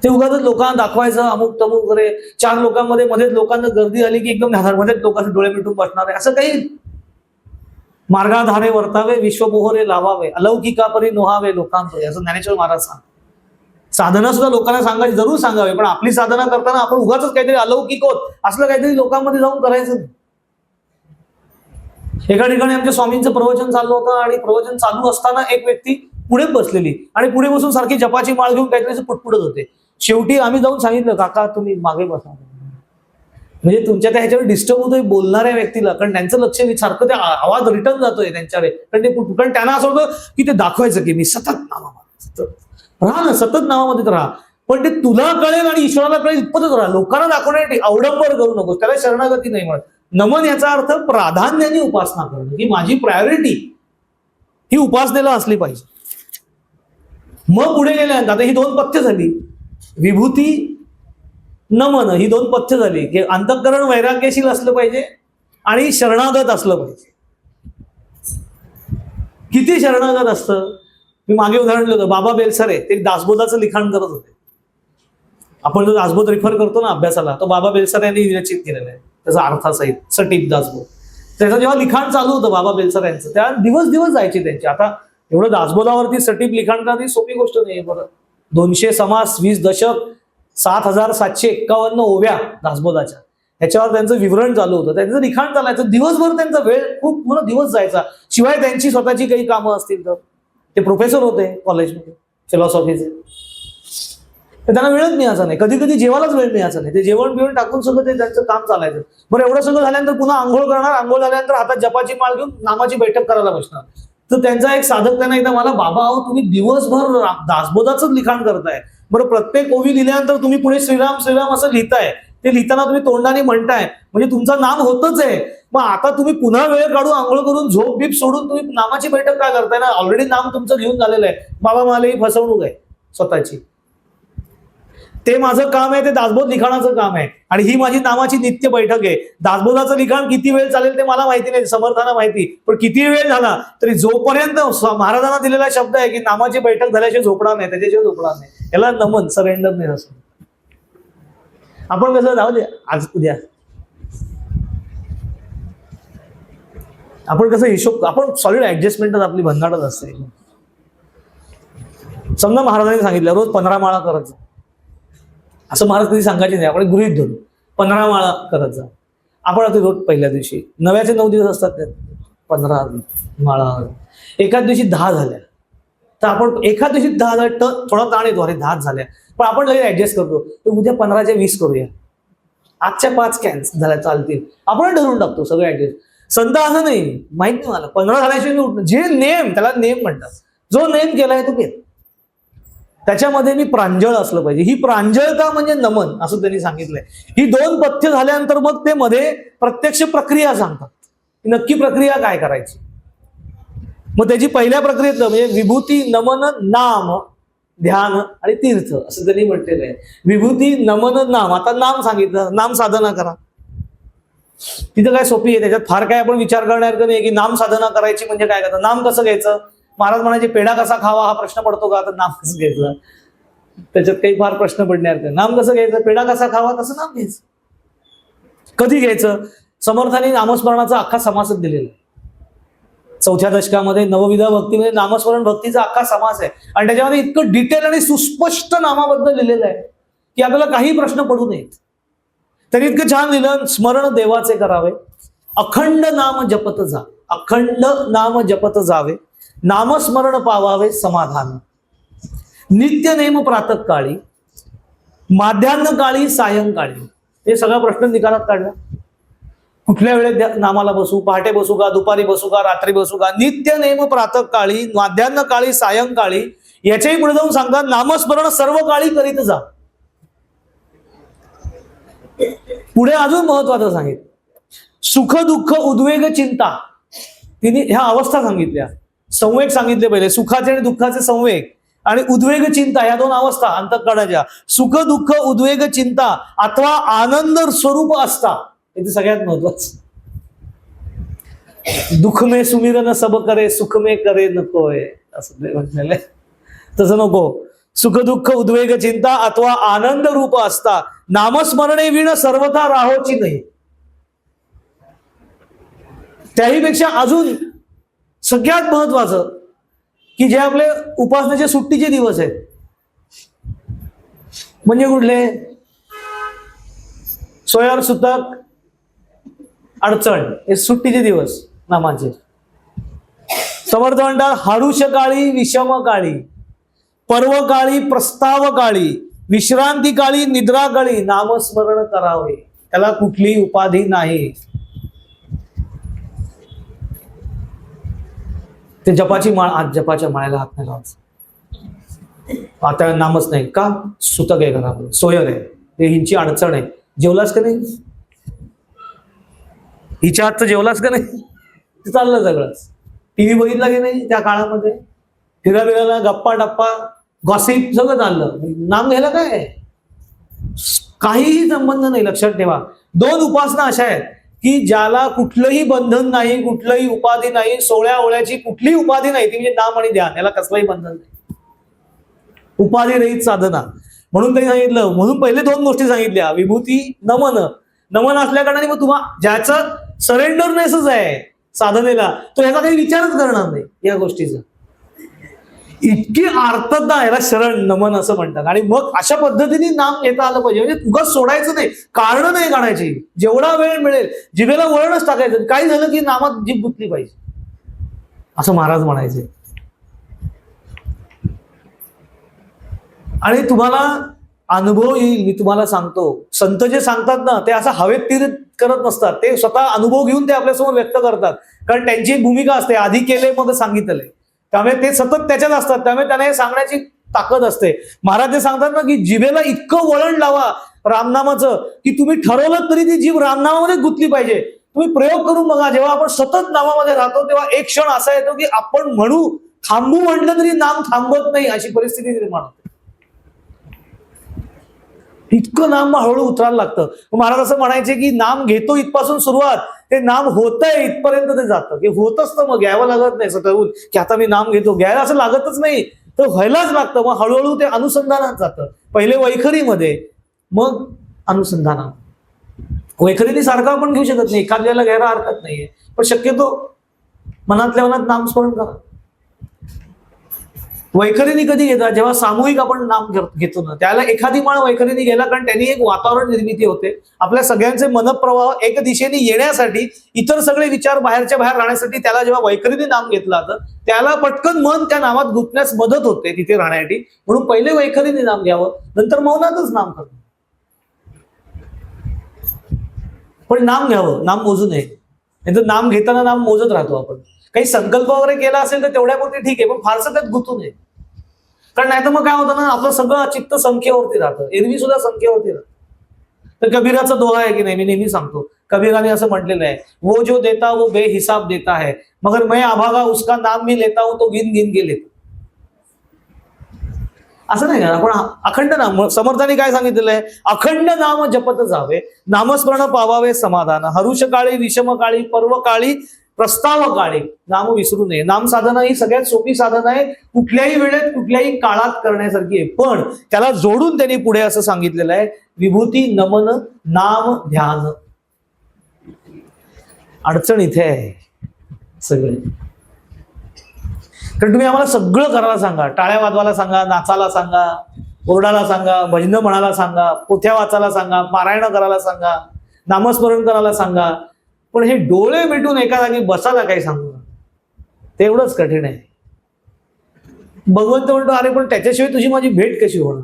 ते उगाच लोकांना दाखवायचं अमुक तमुक वगैरे. 4 लोकांमध्ये मध्येच लोकांना गर्दी आली की एकदम मध्येच लोकांचे डोळे मिटून बसणार आहे असं काही. मार्गाधारे वर्तावे, विश्वमोहरे लावावे, अलौकिका परी नोहावे लोकांत, असं ज्ञानेश्वर महाराज सांग. साधना सुद्धा लोकांना सांगायची, जरूर सांगावे, पण आपली साधना करताना आपण उगाच काहीतरी अलौकिक होत असलं काहीतरी लोकांमध्ये जाऊन करायचं नाही. एका ठिकाणी आमच्या स्वामींचं प्रवचन चाललं होतं आणि प्रवचन चालू असताना एक व्यक्ती पुढे बसलेली आणि पुढे बसून सारखी जपाची माळ घेऊन काहीतरी पुटपुटत होते. शेवटी आम्ही जाऊन सांगितलं, काका तुम्ही मागे बसा. म्हणजे तुमच्या त्या ह्याच्यावर डिस्टर्ब होतोय बोलणाऱ्या व्यक्तीला, कारण त्यांचं लक्ष सारखं ते आवाज रिटर्न जातोय त्यांच्याकडे. कारण त्यांना असं होतं की ते दाखवायचं की मी सतत नामामध्ये राहा ना, सतत नामामध्येच राहा. पण ते तुला कळेल आणि ईश्वराला कळेल इतपतच राहा. लोकांना दाखवण्यासाठी अवडंबर करू नकोस, त्याला शरणागती नाही म्हणत. नमन याचा अर्थ प्राधान्याने उपासना करणं, की माझी प्रायोरिटी ही उपासनेला असली पाहिजे. मग पुढे गेल्यानंतर आता ही 2 पथ्य झाली, विभूती नमन ही 2 पथ्य झाली, की अंतःकरण वैराग्यशील असलं पाहिजे आणि शरणागत असलं पाहिजे. किती शरणागत असतं? मी मागे उदाहरण दिलं होतं, बाबा बेलसरे ते दासबोधाचं लिखाण करत होते. आपण जो दासबोध रेफर करतो ना अभ्यासाला, तो बाबा बेलसरे यांनी विरचित केलेला आहे, त्याचा अर्थासहित सटीप दासबोध. त्याचं जेव्हा लिखाण चालू होतं बाबा बेलसरे यांचं, त्या दिवस जायचे त्यांचे. आता एवढं दासबोधावरती सटीप लिखाण करणे सोपी गोष्ट नाही बरं. 200 समास, 20 दशक, 7,751 ओव्या दासबोधाच्या, ह्याच्यावर त्यांचं विवरण चालू होतं, त्यांचं लिखाण चालायचं, दिवसभर त्यांचा वेळ खूप पूर्ण दिवस जायचा. शिवाय त्यांची स्वतःची काही कामं असतील तर ते प्रोफेसर होते कॉलेजमध्ये फिलॉसॉफीचे, तर त्यांना वेळच मिळायचा नाही, कधी कधी जेवायलाच वेळ मिळायचा नाही, ते जेवण बिवण टाकून सगळं ते त्यांचं काम चालायचं. बरं, एवढं सगळं झाल्यानंतर पुन्हा आंघोळ करणार, आंघोळ झाल्यानंतर हातात जपाची माळ घेऊन नामाची बैठक करायला बसणार. तर त्यांचा एक साधक त्यांना एकदा मला, बाबा अहो तुम्ही दिवसभर दासबोधाचंच लिखाण करताय, बरं प्रत्येक ओवी लिहिल्यानंतर तुम्ही पुढे श्रीराम श्रीराम असं लिहिताय, ते लिहिताना तुम्ही तोंडाने म्हणताय, म्हणजे तुमचं नाम होतच आहे, मग आता तुम्ही पुन्हा वेळ काढून आंघोळ करून झोप बीप सोडून तुम्ही नामाची बैठक काय करताय ना, ऑलरेडी नाम तुमचं घेऊन झालेलं आहे. बाबा मला ही फसवणूक आहे स्वतःची, ते माझं काम आहे, ते दासबोध लिखाणाचं काम आहे, आणि ही माझी नामाची नित्य बैठक आहे. दासबोधाचं लिखाण किती वेळ चालेल ते मला माहिती नाही, समर्थांना माहिती, पण किती वेळ झाला तरी जोपर्यंत महाराजांना दिलेला शब्द आहे की नामाची बैठक झाल्याशिवाय झोपणार नाही, त्याच्याशिवाय झोपणार नाही, याला नमन, सरेंडर नाही असं. आपण कसं जाऊ दे आज उद्या, आपण कसं हिशोब, आपण सॉलिड ऍडजस्टमेंटच आपली भन्नाटच असते. समजा महाराजांनी सांगितलं रोज 15 माळा करत जा, असं महाराज कधी सांगायचे नाही, आपण गृहीत धरू 15 माळा करत जा. आपण आता रोज पहिल्या दिवशी, नव्याचे 9 दिवस असतात त्यात 15 माळा, एकाच दिवशी 10 झाल्या, तर आपण एका दिवशी 10 झाल्या तर थोडा ताण येतो, अरे 10 झाल्या, पण आपण लगेच ऍडजस्ट करतो, तर उद्या 15च्या 20 करूया, आजच्या 5 कॅन्सल झाल्या चालतील, आपण ठरवून टाकतो सगळं ऍडजस्ट. संत असं नाही, माहित नाही मला 15 झाल्याशिवाय मी उठणं, जे नेम, त्याला नेम म्हणतात, जो नेम केलाय तो केला, त्याच्यामध्ये मी प्रांजळ असलं पाहिजे. ही प्रांजळता म्हणजे नमन असं त्यांनी सांगितलंय. ही 2 पथ्य झाल्यानंतर मग ते मध्ये प्रत्यक्ष प्रक्रिया सांगतात, नक्की प्रक्रिया काय करायची. मग त्याची पहिल्या प्रक्रियेतलं म्हणजे विभूती, नमन, नाम, ध्यान आणि तीर्थ असं त्यांनी म्हटलेलं आहे. विभूती, नमन, नाम. आता नाम सांगितलं, नाम साधना करा, तिथं काय सोपी आहे, त्याच्यात फार काय आपण विचार करण्यासारखं नाही की नाम साधना करायची म्हणजे काय करतं, नाम कसं घ्यायचं. महाराज म्हणायचे पेढा कसा खावा हा प्रश्न पडतो का, तर नाम कसं घ्यायचं, त्याच्यात काही फार प्रश्न पडण्यासारखं. नाम कसं घ्यायचं, पेढा कसा खावा तसं नाम घ्यायचं. कधी घ्यायचं, समर्थांनी नामस्मरणाचा अख्खा समासच दिलेला आहे. 4थ्या दशकामध्ये नवविधा भक्तीमध्ये नामस्मरण भक्तीचा अख्खा समास आहे, आणि त्याच्यामध्ये इतकं डिटेल आणि सुस्पष्ट नामाबद्दल लिहिलेलं आहे की आपल्याला काही प्रश्न पडू नयेत. त्यांनी इतकं छान लिहिलं, स्मरण देवाचे करावे, अखंड नाम जपत जा, अखंड नाम जपत जावे, नामस्मरण पावावे समाधान, नित्य नेम प्रातः काळी, माध्यान्ह काळी, सायंकाळी. हे सगळा प्रश्न निकालात काढला. कुठल्या वेळेत नामाला बसू, पहाटे बसू का, दुपारी बसू का, रात्री बसू का, नित्य नेम प्रातः काळी, माध्यान्ह काळी, सायंकाळी. याच्याही पुढे जाऊन सांगतात नामस्मरण सर्व काळी करीत जा. पुढे अजून महत्वाचं सांगितलं, सुख दुःख उद्वेग चिंता. तिने ह्या अवस्था सांगितल्या, संवेग सांगितले पहिले, सुखाचे आणि दुःखाचे संवेग, आणि उद्वेग चिंता या 2 अवस्था अंतःकरणाच्या. सुख दुःख उद्वेग चिंता अथवा आनंद स्वरूप असता, हे सगळ्यात महत्वाचं. दुःख में सुमिरन सब करे, सुख में करे नकोय असं ते म्हटलेलं आहे. तसं नको, सुख दुःख उद्वेग चिंता अथवा आनंद रूप असता, नामस्मरणे विण सर्वथा राहोची नाही. त्याहीपेक्षा अजून सगळ्यात महत्वाचं की जे आपले उपासनेचे सुट्टीचे दिवस आहेत, म्हणजे कुठले, सोयार, सुतक, अडचण, हे सुट्टीचे दिवस नामाचे. समर्थ म्हणतात हरुष काळी, विषम काळी, पर्व काळी, प्रस्ताव काळी, विश्रांती काळी, निद्रा काळी नामस्मरण करावे, त्याला कुठलीही उपाधी नाही. ते जपाची माळ, आज जपाच्या माळ्याला हात नाही लावायचा, आता नामच नाही का, सुतक आहे घरामध्ये, सोयर आहे, ते हिंची अडचण आहे, जेवलास का नाही, हिच्या हातचं जेवलास का नाही, ते चाललं सगळंच. टीव्ही बघितला की नाही त्या काळामध्ये, फिरायला गप्पा टप्पा गॉसिप सगळं चाललं, नाम घ्यायला काय, काहीही संबंध नाही. लक्षात ठेवा, 2 उपासना अशा आहेत की ज्याला कुठलंही बंधन नाही, कुठलंही उपाधी नाही, सोळ्या ओळ्याची कुठलीही उपाधी नाही, ती म्हणजे नाम आणि ध्यान, याला कसलंही बंधन नाही, उपाधी रहित साधना. म्हणून त्यांनी सांगितलं, म्हणून पहिले 2 गोष्टी सांगितल्या, विभूती, नमन. नमन असल्या कारणाने मग तुम्हा ज्याचं सरेंडरनेसच आहे साधनेला, तो ह्याचा काही विचारच करणार नाही या गोष्टीचा. इतकी आर्तता याला शरण नमन असं म्हणतात. आणि मग अशा पद्धतीने नाम घेता आलं पाहिजे. म्हणजे उगाच सोडायचं नाही, कारण नाही काढायची. जेवढा वेळ मिळेल जिभेला वळणच टाकायचं. काही झालं की नामात जीभ गुंतली पाहिजे असं महाराज म्हणायचे. आणि तुम्हाला अनुभव येईल. मी तुम्हाला सांगतो, संत जे सांगतात ना ते असं हवेत तीर करत नसतात. ते स्वतः अनुभव घेऊन ते आपल्यासमोर व्यक्त करतात. कारण त्यांची एक भूमिका असते, आधी केले मग सांगितलंय. त्यामुळे ते सतत त्याच्यात असतात. त्यामुळे त्यांना हे सांगण्याची ताकद असते. महाराज ते सांगतात ना की जिभेला इतकं वळण लावा रामनामाचं की तुम्ही ठरवलं तरी ती जीभ रामनामामध्ये गुंतली पाहिजे. तुम्ही प्रयोग करून बघा. जेव्हा आपण सतत नामामध्ये राहतो तेव्हा एक क्षण असा येतो की आपण म्हणू, थांबू म्हटलं तरी नाम थांबत नाही, अशी परिस्थिती निर्माण होते. इतकं नाम हळूहळू उतरायला लागतं. महाराज असं म्हणायचे की नाम घेतो इथपासून सुरुवात, ते नाम होतंय इथपर्यंत ते जातं. की होत असतं, मग घ्यावं लागत नाही ठरवून की आता मी नाम घेतो. घ्यायला असं लागतच नाही, तर व्हायलाच लागतं. मग हळूहळू ते अनुसंधानात जातं. पहिले वैखरीमध्ये, मग अनुसंधानात. वैखरीने सारखं आपण घेऊ शकत नाही, एखाद्याला घ्यायला हरकत नाहीये, पण शक्यतो मनातल्या मनात नामस्मरण करा. वैखरीने कधी घेतात? जेव्हा सामूहिक आपण नाम घेतो ना, त्याला एखादी माळ वैखरीने गेला, कारण त्यांनी एक वातावरण निर्मिती होते. आपल्या सगळ्यांचे मनप्रवाह एक दिशेने येण्यासाठी, इतर सगळे विचार बाहेरच्या बाहेर राहण्यासाठी त्याला जेव्हा वैखरीने नाम घेतलं जातं, त्याला पटकन मन त्या नामात गुंतण्यास मदत होते तिथे राहण्यासाठी. म्हणून पहिले वैखरीने नाम घ्यावं, नंतर मौनातच नाम करणं. पण नाम घ्यावं, नाम मोजू नये. नाहीतर नाम घेताना नाम मोजत राहतो आपण. काही संकल्प वगैरे केला असेल तर तेवढ्यापुरते ठीक आहे, पण फारसं त्यात गुंतू नये. कारण नाही तर मग काय होतं ना, आपलं सगळं चित्त संख्येवरती राहतं. एरवी सुद्धा संख्येवरती राहतं. तर कबीराचा दोहा आहे की नाही, मी नेहमी सांगतो. कबीराने असं म्हटलेलं आहे, वो जो देता वो बेहिसाब देता है, मगर मैं अभागा उसका नाम भी लेता हूं तो गिन गिन के लेता. असं नाही का, आपण अखंड नाम, समर्थांनी काय सांगितलेलं आहे, अखंड नाम जपत जावे, नामस्मरण पावावे समाधान, हरुष काळी विषम काळी पर्व काळी प्रस्ताव काळी नाम विसरू नये. नाम साधना ही सगळ्यात सोपी साधना आहे, कुठल्याही वेळेत कुठल्याही काळात करण्यासारखी आहे. पण त्याला जोडून त्यांनी पुढे असं सांगितलेलं आहे, विभूती नमन नाम ध्यान. अडचण इथे आहे सगळे. कारण तुम्ही आम्हाला सगळं करायला सांगा, टाळ्या वाजवायला सांगा, नाचायला सांगा, ओरडायला सांगा, भजनं म्हणायला सांगा, पोथ्या वाचायला सांगा, पारायण करायला सांगा, नामस्मरण करायला सांगा, पण हे डोळे मिटून एका जागी बसायला काही सांगू नका. तेवढंच कठीण आहे. भगवंत म्हणतो, अरे पण त्याच्याशिवाय तुझी माझी भेट कशी होणार?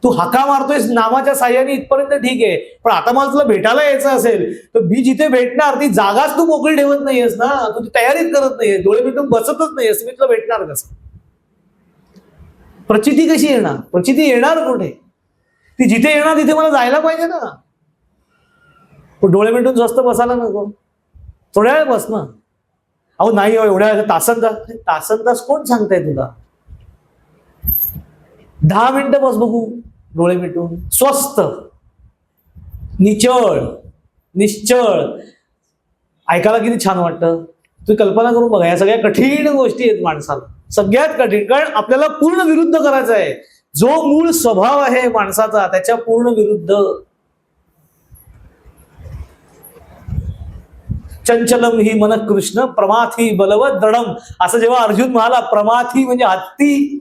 तू हाका मारतोयस नामाच्या साह्याने इथपर्यंत ठीक आहे, पण आता मला तुला भेटायला यायचं असेल तर मी जिथे भेटणार ती जागाच तू मोकळी ठेवत नाहीयेस ना, तू तयारीच करत नाहीये, डोळे मिटून बसतच नाहीयेस, मी तुला भेटणार कसं? प्रचिती कशी येणार? प्रचिती येणार कुठे? ती जिथे येणार तिथे मला जायला पाहिजे ना. डोळे मिटून स्वस्त बसायला नको, थोड्या वेळ बस ना. अहो नाही हो, एवढ्या तासन तास कोण सांगताय तुला? 10 मिनिटं बस बघू, डोळे मिटून स्वस्त, निश्चळ. ऐकायला किती छान वाटतं. तुम्ही कल्पना करून बघा, या सगळ्या कठीण गोष्टी आहेत माणसाला, सगळ्यात कठीण. कारण आपल्याला पूर्ण विरुद्ध करायचं आहे. जो मूळ स्वभाव आहे माणसाचा त्याच्या पूर्ण विरुद्ध. चंचलम ही मन कृष्ण प्रमाथी बलवत दडम, असं जेव्हा अर्जुन म्हणाला, प्रमाथी म्हणजे हत्ती.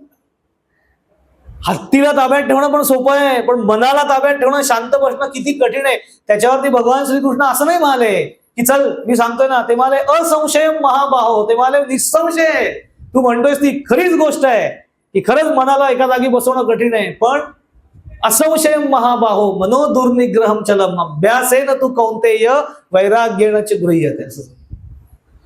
हत्तीला ताब्यात ठेवणं पण सोपं आहे, पण मनाला ताब्यात ठेवणं, शांत बसणं किती कठीण आहे. त्याच्यावरती भगवान श्रीकृष्ण असं नाही म्हणाले की चल, मी सांगतोय ना, ते म्हणाले असंशय महाबाहो, ते म्हणाले निसंशय. तू म्हणतोयस ती खरीच गोष्ट आहे की खरंच मनाला एका जागी बसवणं कठीण आहे, पण असंशय महाबाहो मनो दुर्निग्रहम चलम अभ्यासेन तू कौंतेय वैराग्येण च गृह्यते.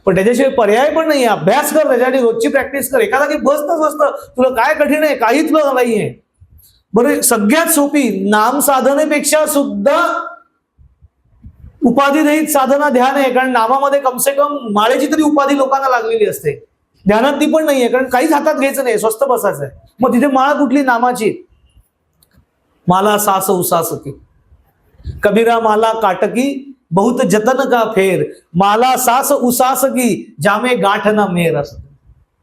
पण त्याच्याशिवाय पर्याय पण नाही. अभ्यास कर, त्याच्यासाठी रोजची प्रॅक्टिस कर. एका जागी बसत तुला काय कठीण आहे? काहीच तुला नाहीये. बरं, सगळ्यात सोपी नाम साधनेपेक्षा सुद्धा उपाधी रहित साधना ध्यान आहे. कारण नामामध्ये कमसे कम माळेची तरी उपाधी लोकांना लागलेली असते, ध्यानात ती पण नाहीये. कारण काहीच हातात घ्यायचं नाही, स्वस्त बसायचं आहे. मग तिथे माळ कुठली? नामाची. माला सास उसास की कबीरा माला काटकी बहुत जतन का फेर, माला सास उसास की जामे गाठ ना मेर. असं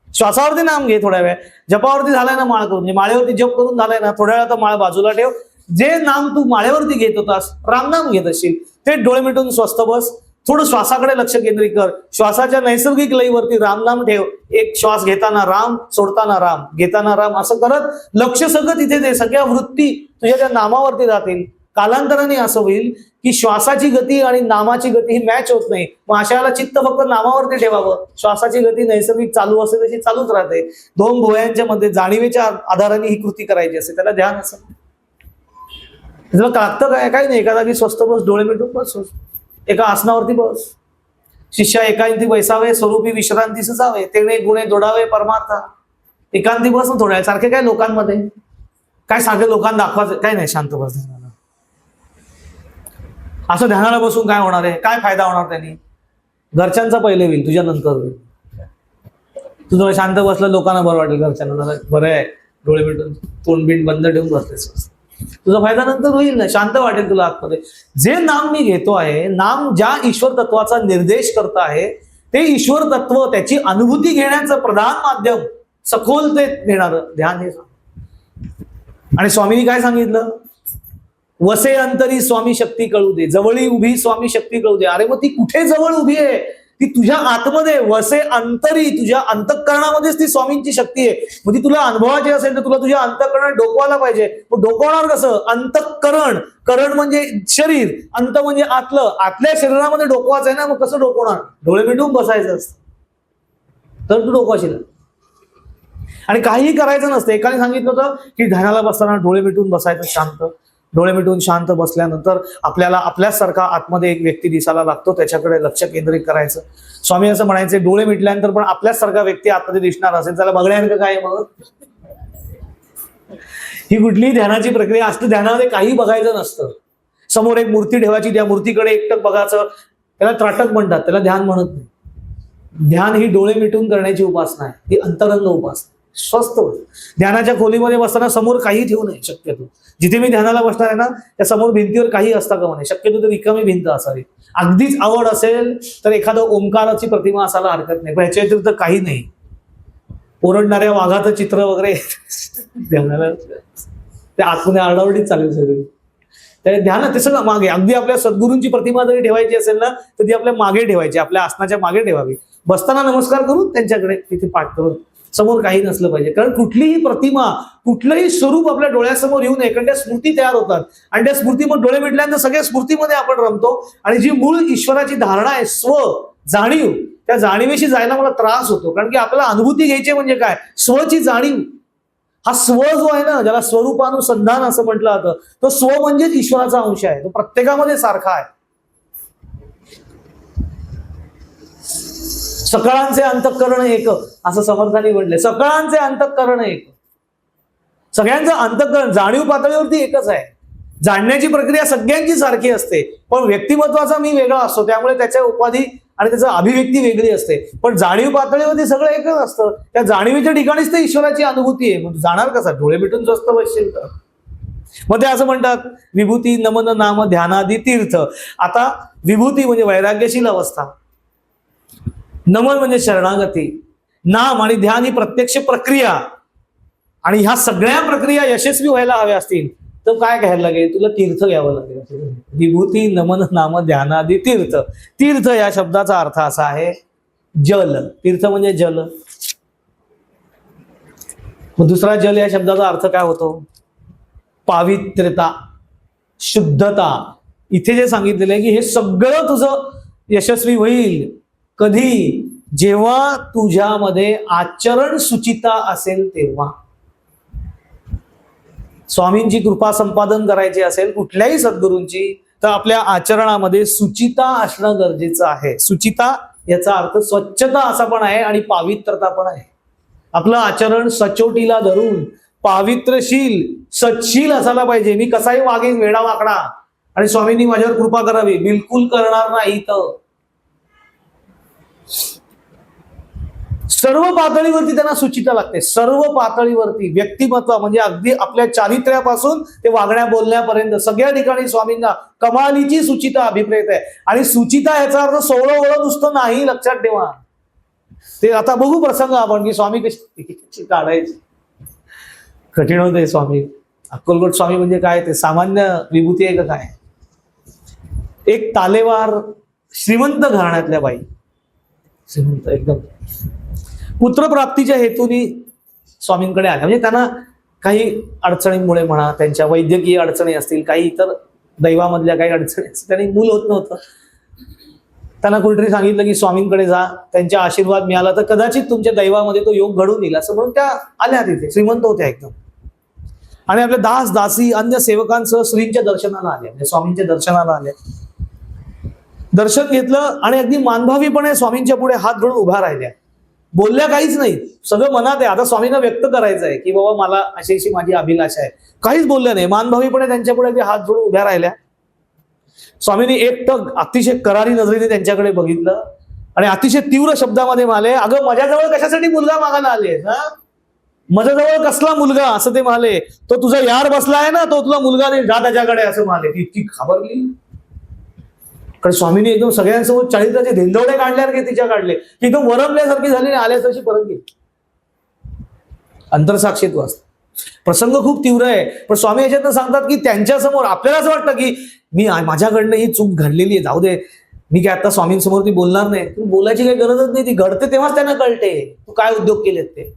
श्वासावरती नाम घे, थोड्या वेळ जपावरती झालाय ना माळ करून, माळेवरती जप करून झालाय ना, थोड्या वेळा माळ बाजूला ठेव. जे नाम तू माळेवरती घेत होतास, रामनाम घेत असशील, ते डोळे मिटून स्वस्थ बस. थोडं श्वासाकडे लक्ष केंद्रित कर. श्वासाच्या नैसर्गिक लयीवरती राम ठेव. एक श्वास घेताना राम, सोडताना राम, घेताना राम, असं करत लक्ष सगळं तिथे दे. सगळ्या वृत्ती तुझ्या त्या नामावरती जातील. कालांतराने असं होईल की श्वासाची गती आणि नामाची गती ही मॅच होत नाही. मग अशाला चित्त फक्त नामावरती ठेवावं. श्वासाची गती नैसर्गिक चालू असते तशी चालूच राहते. दोन भुवयांच्या मध्ये जाणीवेच्या आधाराने ही कृती करायची असते. त्याला ध्यान असं तुला लागतं काय? काही नाही. एका जागी स्वस्त बस, डोळे मिटून बस, एका आसनावरती बस. शिष्या एकांती बैसावे, स्वरूपी विश्रांतीस जावे, तेणे गुणे जोडावे परमार्थ. एकांती बस ना थोड्या. सारखे काय लोकांमध्ये काय सारखे लोकांना दाखवायचं काय नाही. शांत बस ध्यानाला. असं ध्यानाला बसून काय होणार आहे? काय फायदा होणार त्यांनी? घरच्यांचा पहिले होईल, तुझ्या नंतर होईल. तुझं शांत बसलं लोकांना बरं वाटेल. घरच्यांना बरं आहे, डोळे मिटून तोंड बिंड बंद ठेवून बसतेस, तुझा फायदा नंतर होईल ना. शांत वाटेल तुला आतमध्ये. जे नाम मी घेतो आहे, नाम ज्या ईश्वर तत्वाचा निर्देश करत आहे, ते ईश्वर तत्व, त्याची अनुभूती घेण्याचं प्रधान माध्यम, सखोल ते देणारं ध्यान हे. आणि स्वामींनी काय सांगितलं? वसे अंतरी स्वामी शक्ती कळू दे, जवळी उभी स्वामी शक्ती कळू दे. अरे मग ती कुठे जवळ उभी आहे? ती तुझ्या आतमध्ये, वसे अंतरी, तुझ्या अंतःकरणामध्येच ती स्वामींची शक्ती आहे. मग ती तुला अनुभवाची असेल तर तुला तुझ्या अंतःकरणात डोकवायला पाहिजे. मग डोकवणार कसं? अंतःकरण, करण म्हणजे शरीर, अंत म्हणजे आतलं, आतल्या शरीरामध्ये डोकवायचं आहे ना. मग कसं डोकवणार? डोळे मिटून बसायचं असतं तर तू डोकवाशील. आणि काहीही करायचं नसतं. एकाने सांगितलं होतं की ध्यानाला बसताना डोळे मिटून बसायचं शांत. डोळे मिटून शांत बसल्यानंतर आपल्याला आपल्यासारखा आतमध्ये एक व्यक्ती दिसायला लागतो, त्याच्याकडे लक्ष केंद्रित करायचं. स्वामी असं म्हणायचे, डोळे मिटल्यानंतर पण आपल्यासारखा व्यक्ती आतमध्ये दिसणार असेल त्याला बघण्यासारखं काय? मग ही कुठलीही ध्यानाची प्रक्रिया असते. ध्यानामध्ये काही बघायचं नसतं. समोर एक मूर्ती ठेवायची, त्या मूर्तीकडे एकटक बघायचं, त्याला त्राटक म्हणतात, त्याला ध्यान म्हणत नाही. ध्यान ही डोळे मिटून करण्याची उपासना आहे. ही अंतरंग उपासना. स्वस्त ध्यानाच्या खोलीमध्ये बसताना समोर काही ठेवू नये शक्यतो. जिथे मी ध्यानाला बसणार आहे ना, त्या समोर भिंतीवर काही असता कामा नये. शक्यतो तर रिकामी भिंत असावी. अगदीच आवड असेल तर एखादं ओंकाराची प्रतिमा असायला हरकत नाही, पण ह्याच्या व्यतिरिक्त काही नाही. ओरडणाऱ्या वाघाचं चित्र वगैरे ध्यानाला ते आतमध्ये आरडाओरडीच चालेल सगळी. त्या ध्यान ते सगळं मागे. अगदी आपल्या सद्गुरूंची प्रतिमा जरी ठेवायची असेल ना तर ती आपल्या मागे ठेवायची, आपल्या आसनाच्या मागे ठेवावी. बसताना नमस्कार करून त्यांच्याकडे तिथे पाठ करून, समोर काही नसलं पाहिजे. कारण कुठलीही प्रतिमा, कुठलंही स्वरूप आपल्या डोळ्यासमोर येऊ नये, कारण त्या स्मृती तयार होतात. आणि त्या स्मृतीमध्ये डोळे मिटल्यानंतर सगळ्या स्मृतीमध्ये आपण रमतो. आणि जी मूळ ईश्वराची धारणा आहे, स्व जाणीव, त्या जाणीवेशी जायला मला त्रास होतो. कारण की आपल्याला अनुभूती घ्यायची म्हणजे काय? स्वची जाणीव. हा स्व जो आहे ना, ज्याला स्वरूपानुसंधान असं म्हटलं जातं, तो स्व म्हणजेच ईश्वराचा अंश आहे. तो प्रत्येकामध्ये सारखा आहे. सकळांचे अंतःकरण एक, असं समर्थांनी म्हटले. सकळांचे अंतःकरण एक. सगळ्यांचं अंतःकरण जाणीव पातळीवरती एकच आहे. जाणण्याची प्रक्रिया सगळ्यांची सारखी असते, पण व्यक्तिमत्वाचा मी वेगळा असतो, त्यामुळे त्याच्या उपाधी आणि त्याची अभिव्यक्ती वेगळी असते. पण जाणीव पातळीवरती सगळं एकच असतं. त्या जाणीवेच्या ठिकाणीच ते ईश्वराची अनुभूती आहे. मग जाणार कसा? डोळे मिटून स्वस्त बसशील तर. मग ते असं म्हणतात, विभूती नमन नाम ध्यानादी तीर्थ. आता विभूती म्हणजे वैराग्यशील अवस्था, नमन म्हणजे शरणागती, नाम आणि ध्यान ही प्रत्यक्ष प्रक्रिया. आणि ह्या सगळ्या प्रक्रिया यशस्वी व्हायला हव्या असतील तर काय घ्यायला लागेल? तुला तीर्थ घ्यावं लागेल. विभूती नमन नाम ध्यानादी तीर्थ. तीर्थ या शब्दाचा अर्थ असा आहे जल. तीर्थ म्हणजे जल. मग दुसरा जल या शब्दाचा अर्थ काय होतो? पावित्र्यता, शुद्धता. इथे जे सांगितलेलं आहे की हे सगळं तुझं यशस्वी होईल कधी? जेव्हा तुझ्यामध्ये आचरण सुचिता असेल तेव्हा. स्वामींची कृपा संपादन करायची असेल कुठल्याही सद्गुरूंची, तर आपल्या आचरणामध्ये सुचिता असणं गरजेचं आहे. सुचिता याचा अर्थ स्वच्छता असा पण आहे आणि पावित्रता पण आहे. आपलं आचरण सचोटीला धरून पावित्रशील, सचशील असायला पाहिजे. मी कसाही वागेन वेडा वाकडा आणि स्वामींनी माझ्यावर कृपा करावी, बिलकुल करणार नाही. तर सर्व पातळीवरती त्यांना सुचिता लागते. सर्व पातळीवरती व्यक्तिमत्व म्हणजे अगदी आपल्या चारित्र्यापासून ते वागण्या बोलण्यापर्यंत सगळ्या ठिकाणी स्वामींना कमालीची सुचिता अभिप्रेत आहे. आणि सुचिता याचा अर्थ सोवळं ओळख नुसतं नाही, लक्षात ठेवा. ते आता बघू प्रसंग आपण की स्वामी कशी काढायची. कठीण होते स्वामी. अक्कलकोट स्वामी म्हणजे काय? ते सामान्य विभूती आहे का काय? एक तालेवार श्रीमंत घराण्यातल्या बाई, श्रीमंत एकदम, पुत्रप्राप्तीच्या हेतूने स्वामींकडे आल्या. म्हणजे त्यांना काही अडचणींमुळे म्हणा, त्यांच्या वैद्यकीय अडचणी असतील, काही इतर दैवामधल्या काही अडचणी असतील, त्यांनी मूल होत नव्हतं. त्यांना कुठेतरी सांगितलं की स्वामींकडे जा, त्यांचा आशीर्वाद मिळाला तर कदाचित तुमच्या दैवामध्ये तो योग घडून येईल, असं म्हणून त्या आल्या तिथे. श्रीमंत होत्या एकदम, आणि आपल्या दास दासी अन्य सेवकांसह श्रींच्या दर्शनाला आल्या, म्हणजे स्वामींच्या दर्शनाला आल्या. दर्शन घेतलं आणि अगदी मानभावीपणे स्वामींच्या पुढे हात जोडून उभ्या राहिल्या. बोलल्या काहीच नाही, सगळं मनात आहे. आता स्वामींना व्यक्त करायचं आहे की बाबा मला अशी अशी माझी अभिलाषा आहे. काहीच बोलल्या नाही, मानभावीपणे त्यांच्या पुढे हात जोडून उभ्या राहिल्या. स्वामींनी एकटक अतिशय करारी नजरेने त्यांच्याकडे बघितलं आणि अतिशय तीव्र शब्दामध्ये म्हणाले, अगं माझ्याजवळ कशासाठी मुलगा मागायला आले? माझ्याजवळ कसला मुलगा? असं ते म्हणाले. तो तुझा यार बसला आहे ना, तो तुला मुलगा नाही, जा त्याच्याकडे, असं म्हणाले. ती इतकी घाबरली. कारण स्वामींनी एकदम सगळ्यांसमोर चारित्र्याचे धेंदवडे काढल्यासारखे तिच्या काढले की एकदम वरमल्यासारखी झाली आणि आल्यास तशी परत गेली. अंतरसाक्षीत्व असतं. प्रसंग खूप तीव्र आहे, पण स्वामी याच्यातनं सांगतात की त्यांच्या समोर आपल्याला असं वाटतं की मी माझ्याकडनं ही चूक घडलेली आहे, जाऊ दे, मी काय आता स्वामींसमोर ती बोलणार नाही. तू बोलायची काही गरजच नाही, ती घडते तेव्हाच त्यांना कळते तू काय उद्योग केलेत ते.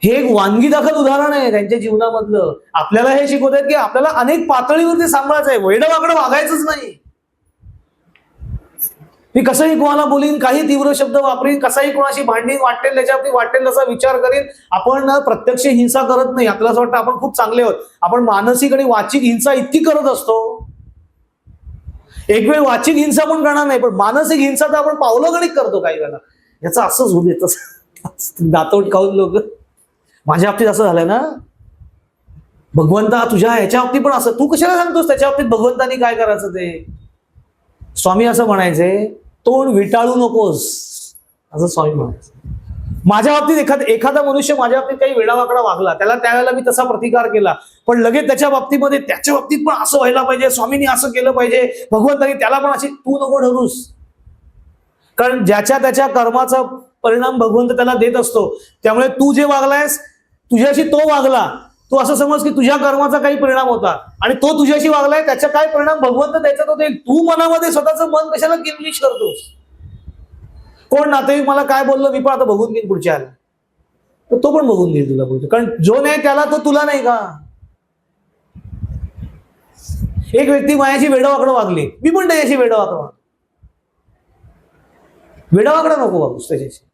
हे एक वानगी दाखल उदाहरण आहे त्यांच्या जीवनामधलं. आपल्याला हे शिकवत आहेत की आपल्याला अनेक पातळीवरती सांभाळायचं आहे, वेडवाकडं वागायचंच नाही. मी कसंही कोणाला बोलीन, काही तीव्र शब्द वापरीन, कसाही कोणाशी भांडीन, वाटेल त्याच्यावरती वाटेल तसा विचार करेन. आपण प्रत्यक्ष हिंसा करत नाही. आपल्याला असं वाटतं आपण खूप चांगले आहोत, आपण मानसिक आणि वाचिक हिंसा इतकी करत असतो. एक वेळ वाचिक हिंसा पण करणार नाही, पण मानसिक हिंसा तर आपण पावलोगणिक करतो काही वेळेला. याचं असंच होऊ देत दातोट खाऊन लोक. माझ्या बाबतीत असं झालंय ना, भगवंता तुझ्या ह्याच्या बाबतीत पण असं, तू कशाला सांगतोस त्याच्या बाबतीत भगवंतानी काय करायचं ते? स्वामी असं म्हणायचे, तोंड विटाळू नकोस, असं स्वामी म्हणायचं. माझ्या बाबतीत एखादा मनुष्य माझ्या बाबतीत काही वेडावाकडा वागला, त्याला त्यावेळेला मी तसा प्रतिकार केला, पण लगेच त्याच्या बाबतीमध्ये त्याच्या बाबतीत पण असं व्हायला पाहिजे, स्वामींनी असं केलं पाहिजे, भगवंतानी त्याला पण अशी, तू नको ठरूस. कारण ज्याच्या त्याच्या कर्माचा परिणाम भगवंत त्याला देत असतो. त्यामुळे तू जे वागलायस, तुझ्याशी तो वागला, तू असं समज की तुझ्या कर्माचा काही परिणाम होता आणि तो तुझ्याशी वागलाय, त्याचा काय परिणाम भगवंत द्यायचा तो देईल. तू मनामध्ये स्वतःचं मन कशाला किलबिश करतोस? कोण नातेवाईक मला काय बोललं, मी पण आता बघून घेईन पुढच्या आला, तर तो पण बघून घेईल तुला पुढचं. कारण जो नाही त्याला तो तुला नाही का? एक व्यक्ती माझ्याशी वेडवाकडं वागली, मी पण त्याच्याशी वेडवाकडं वागलो. वेडवाकडं नको वागूस त्याच्याशी.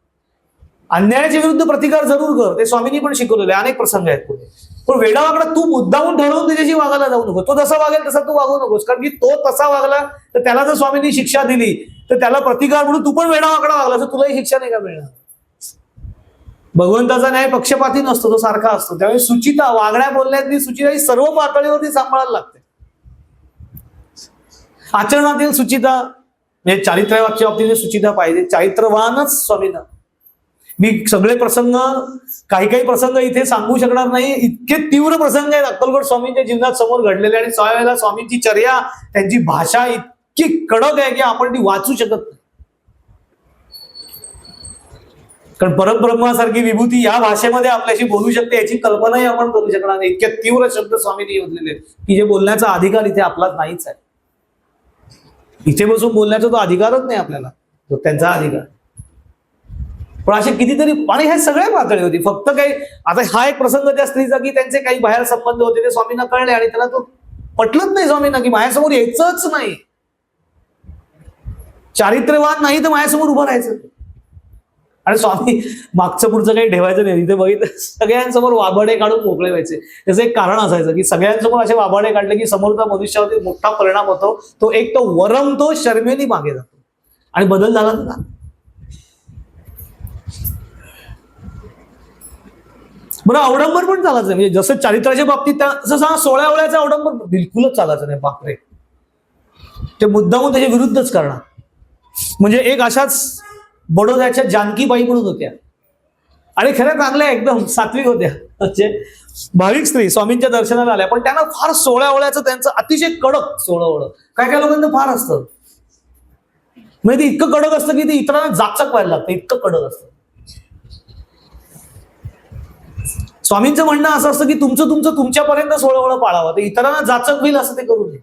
अन्यायाच्या विरुद्ध प्रतिकार जरूर कर, ते स्वामींनी पण शिकवलेले अनेक प्रसंग आहेत पुढे. पण वेडावाकडं तू मुद्दामून ठरवून त्याच्याशी वागायला जाऊ नको. तो जसा वागेल तसा तू वागू नकोस. कारण की तो तसा वागला तर त्याला जर स्वामींनी शिक्षा दिली तर त्याला प्रतिकार म्हणून तू पण वेडावाकडा वागला तर तुलाही शिक्षा नाही का मिळणार? भगवंताचा न्याय पक्षपाती नसतो, तो सारखा असतो. त्यामुळे सुचिता, वागण्या बोलण्यातली सुचिता ही सर्व पातळीवरती सांभाळायला लागते. आचरणातील सुचिता म्हणजे चारित्र्याच्या बाबतीत सुचिता पाहिजे, चारित्रवानच स्वामींना. मी सगळे प्रसंग, काही प्रसंग इथे सांगू शकणार नाही, इतके तीव्र प्रसंग आहेत अक्कलकोट स्वामींच्या जीवनात समोर घडलेले. आणि स्वामीला स्वामींची चर्या, त्यांची भाषा इतकी कडक आहे की आपण ती वाचू शकत नाही. कारण परब्रह्मासारखी विभूती या भाषेमध्ये आपल्याशी बोलू शकते याची कल्पनाही आपण करू शकणार नाही. इतके तीव्र शब्द स्वामींनी योजलेले की जे बोलण्याचा अधिकार इथे आपला नाहीच आहे. इथे बसून बोलण्याचा तो अधिकारच नाही आपल्याला, तो त्यांचा अधिकार. पण असे कितीतरी, आणि हे सगळ्या पातळी होती. फक्त काही आता हा एक प्रसंग त्या स्त्रीचा की त्यांचे काही बाहेर संबंध होते, ते स्वामींना कळले आणि त्याला तो पटलंच नाही स्वामींना की माझ्यासमोर यायचंच नाही, चारित्र्यवान नाही तर माझ्यासमोर उभं राहायचं. आणि स्वामी मागचं पुढचं काही ठेवायचं नाही. तिथे बघितलं सगळ्यांसमोर वाभाडे काढून मोकळे व्हायचे. त्याचं एक कारण असायचं की सगळ्यांसमोर असे वाभाडे काढले की समोरचा मनुष्यावरती मोठा परिणाम होतो. तो एक तो वरमतो, शर्मेने मागे जातो आणि बदल झाला ना. बरं, अवडंबर पण चालायचं नाही. म्हणजे जसं चारित्र्याच्या बाबतीत तसं 16 ओळ्याचं अवडंबर बिलकुलच चालायचं नाही. बापरे, ते मुद्दामून त्याच्या विरुद्धच करणार. म्हणजे एक अशाच बडोद्याच्या जानकीबाई म्हणून होत्या आणि खऱ्या चांगल्या एकदम सात्विक होत्या, म्हणजे भाविक स्त्री स्वामींच्या दर्शनाला आल्या. पण त्यांना फार 16 ओळ्याचं त्यांचं अतिशय कडक 16 ओळ. काय काय लोकांना फार असतं, म्हणजे ते इतकं कडक असतं की ते इतरांना जाचक व्हायला लागतं, इतकं कडक असतं. स्वामींचं म्हणणं असं असतं की तुमचं तुमच्यापर्यंत 16 ओळ पाळावं, ते इतरांना जाचक होईल असं ते करू नये.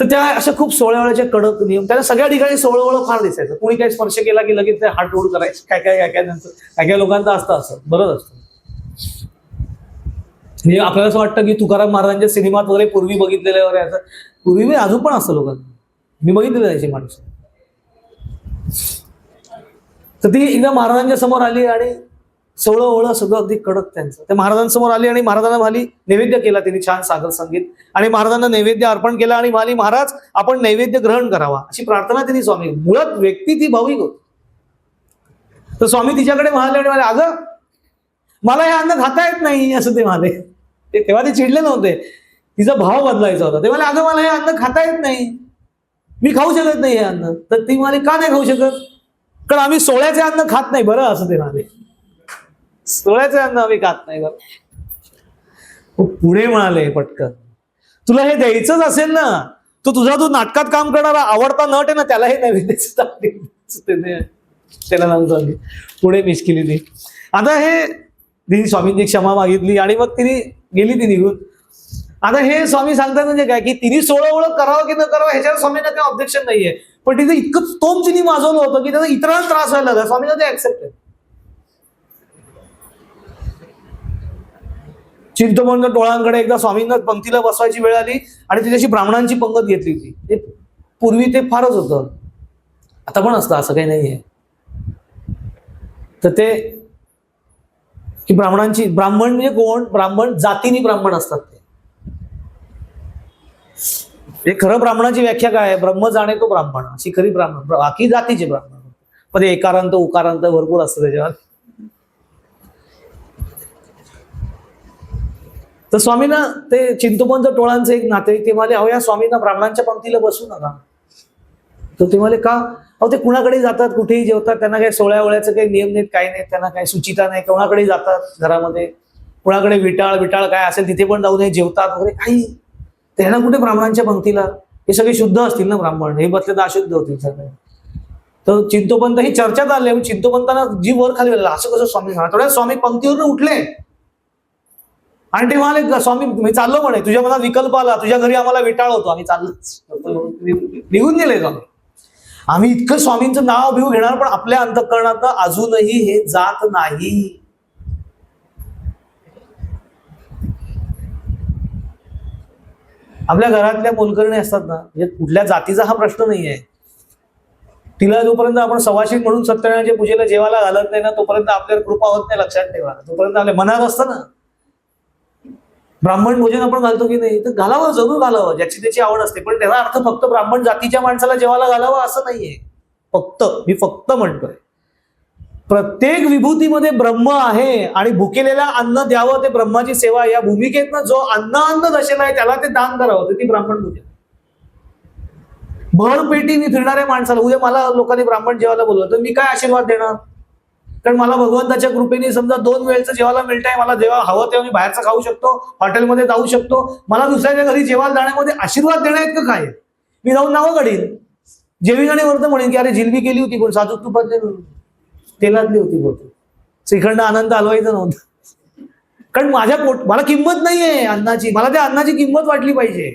तर त्या अशा खूप सोळ्यावळ्याच्या कडक नियम, त्याला सगळ्या ठिकाणी सोळवळ फार दिसायचं. कोणी काही स्पर्श केला की लगेच ते हात ओढ करायचे, काय काय काय काय नंतर काय काय लोकांचं असतं असं बरंच असतं. म्हणजे आपल्याला असं वाटतं की तुकाराम महाराजांच्या सिनेमात वगैरे पूर्वी बघितलेल्या वगैरे असं, पूर्वी अजून पण असतं लोकांना, मी बघितलेलं त्याची माणसं. तर ती एकदा महाराजांच्या समोर आली आणि सोळं ओळं सगळं अगदी कडक त्यांचं. ते महाराजांसमोर आली आणि महाराजांना म्हणाली, नैवेद्य केला त्यांनी छान सागर संगीत, आणि महाराजांना नैवेद्य अर्पण केला आणि म्हणाली, महाराज आपण नैवेद्य ग्रहण करावा, अशी प्रार्थना त्यांनी स्वामी. मुळात व्यक्ती ती भाविक होती. तर स्वामी तिच्याकडे म्हणाले आणि म्हणाले, अगं मला हे अन्न खाता येत नाही, असं ते म्हणाले. तेव्हा ते चिडले नव्हते, तिचा भाव बदलायचा होता. ते म्हणाले, अगं मला हे अन्न खाता येत नाही, मी खाऊ शकत नाही हे अन्न. तर ती म्हणाली, का नाही खाऊ शकत? कारण आम्ही सोळ्याचे अन्न खात नाही बरं, असं ते म्हणाले. सोळ्याचे अन्न आम्ही खात नाही बरं. पुढे म्हणाले पटकन, तुला हे द्यायचंच असेल ना, तू नाटकात काम करणारा आवडता नट आहे ना, त्याला हे नैवेद्याचं त्याला नाव सांगितलं. पुढे मिस केली ती. आता हे तिने स्वामींची क्षमा मागितली आणि मग तिने गेली ती निघून. आता हे स्वामी सांगतात म्हणजे काय, की तिने सोळं ओळख करावं की न करावं ह्याच्यावर स्वामींना काही ऑब्जेक्शन नाहीये, पण तिथे इतकं तोम तिने माजवलं होतं की त्याचा इतरांना त्रास व्हायला लागला. स्वामींना ते ऍक्सेप्ट आहे. चिंतमंत टोळांकडे एकदा स्वामींना पंक्तीला बसवायची वेळ आली आणि त्याच्याशी ब्राह्मणांची पंगत घेतली होती. पूर्वी ते फारच होतं, आता पण असतं, असं काही नाहीये. तर ते की ब्राह्मण म्हणजे कोण? ब्राह्मण जातीने ब्राह्मण असतात. ते खरं ब्राह्मणाची व्याख्या काय आहे? ब्रह्म जाणे तो ब्राह्मण, अशी खरी ब्राह्मण. बाकी जातीचे ब्राह्मण, पण एकारांत उकारांत भरपूर असतं त्याच्यावर. तर स्वामींना ते चिंतमंत टोळांचे एक नातेवाईक ते म्हणाले, अहो या स्वामींना ब्राह्मणांच्या पंक्तीला बसू नका. तर ते म्हणाले, का? अहो ते कुणाकडे जातात, कुठेही जेवतात, त्यांना काही सोळ्या ओळ्याचं काही नियम नाहीत, काही नाही, त्यांना काही सुचिता नाही, कोणाकडे जातात घरामध्ये, कुणाकडे विटाळ काय असेल तिथे पण जाऊ नये, जेवतात वगैरे काही. त्यांना कुठे ब्राह्मणांच्या पंक्तीला? हे सगळे शुद्ध असतील ना ब्राह्मण, हे बसले तर अशुद्ध होतील सगळे. तर चिंतोपंत ही चर्चेत आले. चिंतोपंतांना जी वर खाली असं कसं स्वामी सांगा. थोड्या स्वामी पंक्तीवरून उठले आणि ते म्हणाले, स्वामी मी चाललो म्हणे, तुझ्या मनात विकल्प आला, तुझ्या घरी आम्हाला विटाळ होतो, आम्ही चाललो. निघून गेले स्वामी. आम्ही इतकं स्वामींचं नाव भिव घेणार, पण आपल्या अंतःकरणात अजूनही हे जात नाही. आपल्या घरातल्या मोलकरणी असतात ना, म्हणजे कुठल्या जातीचा हा प्रश्न नाहीये. तिला जोपर्यंत आपण सवाशीण म्हणून सत्यनारायणच्या पूजेला जेवायला घालत नाही ना, तोपर्यंत आपल्याला कृपा होत नाही, लक्षात ठेवा. तोपर्यंत आपल्या मनात असतं ना, ब्राह्मण भोजन आपण घालतो की नाही, तर घालावं, जरूर घालावं, ज्याची त्याची आवड असते. पण त्याचा अर्थ फक्त ब्राह्मण जातीच्या माणसाला जेवायला घालावं असं नाहीये. मी फक्त म्हणतोय, प्रत्येक विभूतीमध्ये ब्रह्म आहे आणि भुकेलेला अन्न द्यावं, ते ब्रह्माची सेवा. या भूमिकेतनं जो अन्न दशेला आहे त्याला ते दान करावं, ती ब्राह्मण भोजन. भरपेटीने फिरणाऱ्या माणसाला उद्या मला लोकांनी ब्राह्मण जेवायला बोलवलं, तर मी काय आशीर्वाद देणार? कारण मला भगवंताच्या कृपेने समजा 2 वेळचं जेवायला मिळतंय, मला जेव्हा हवं तेव्हा मी बाहेरचं खाऊ शकतो, हॉटेलमध्ये जाऊ शकतो. मला दुसऱ्याच्या घरी जेवायला जाण्यामध्ये आशीर्वाद देण्यात का काय? मी जाऊन नावं काढीन, जेवीन आणि वरतं म्हणेन की अरे जिलबी केली होती, पण साजूक तुपातली तेलातली होती, बोलतो श्रीखंड आनंद हलवायचं नव्हतं. कारण मला किंमत नाहीये अन्नाची, मला त्या अन्नाची किंमत वाटली पाहिजे.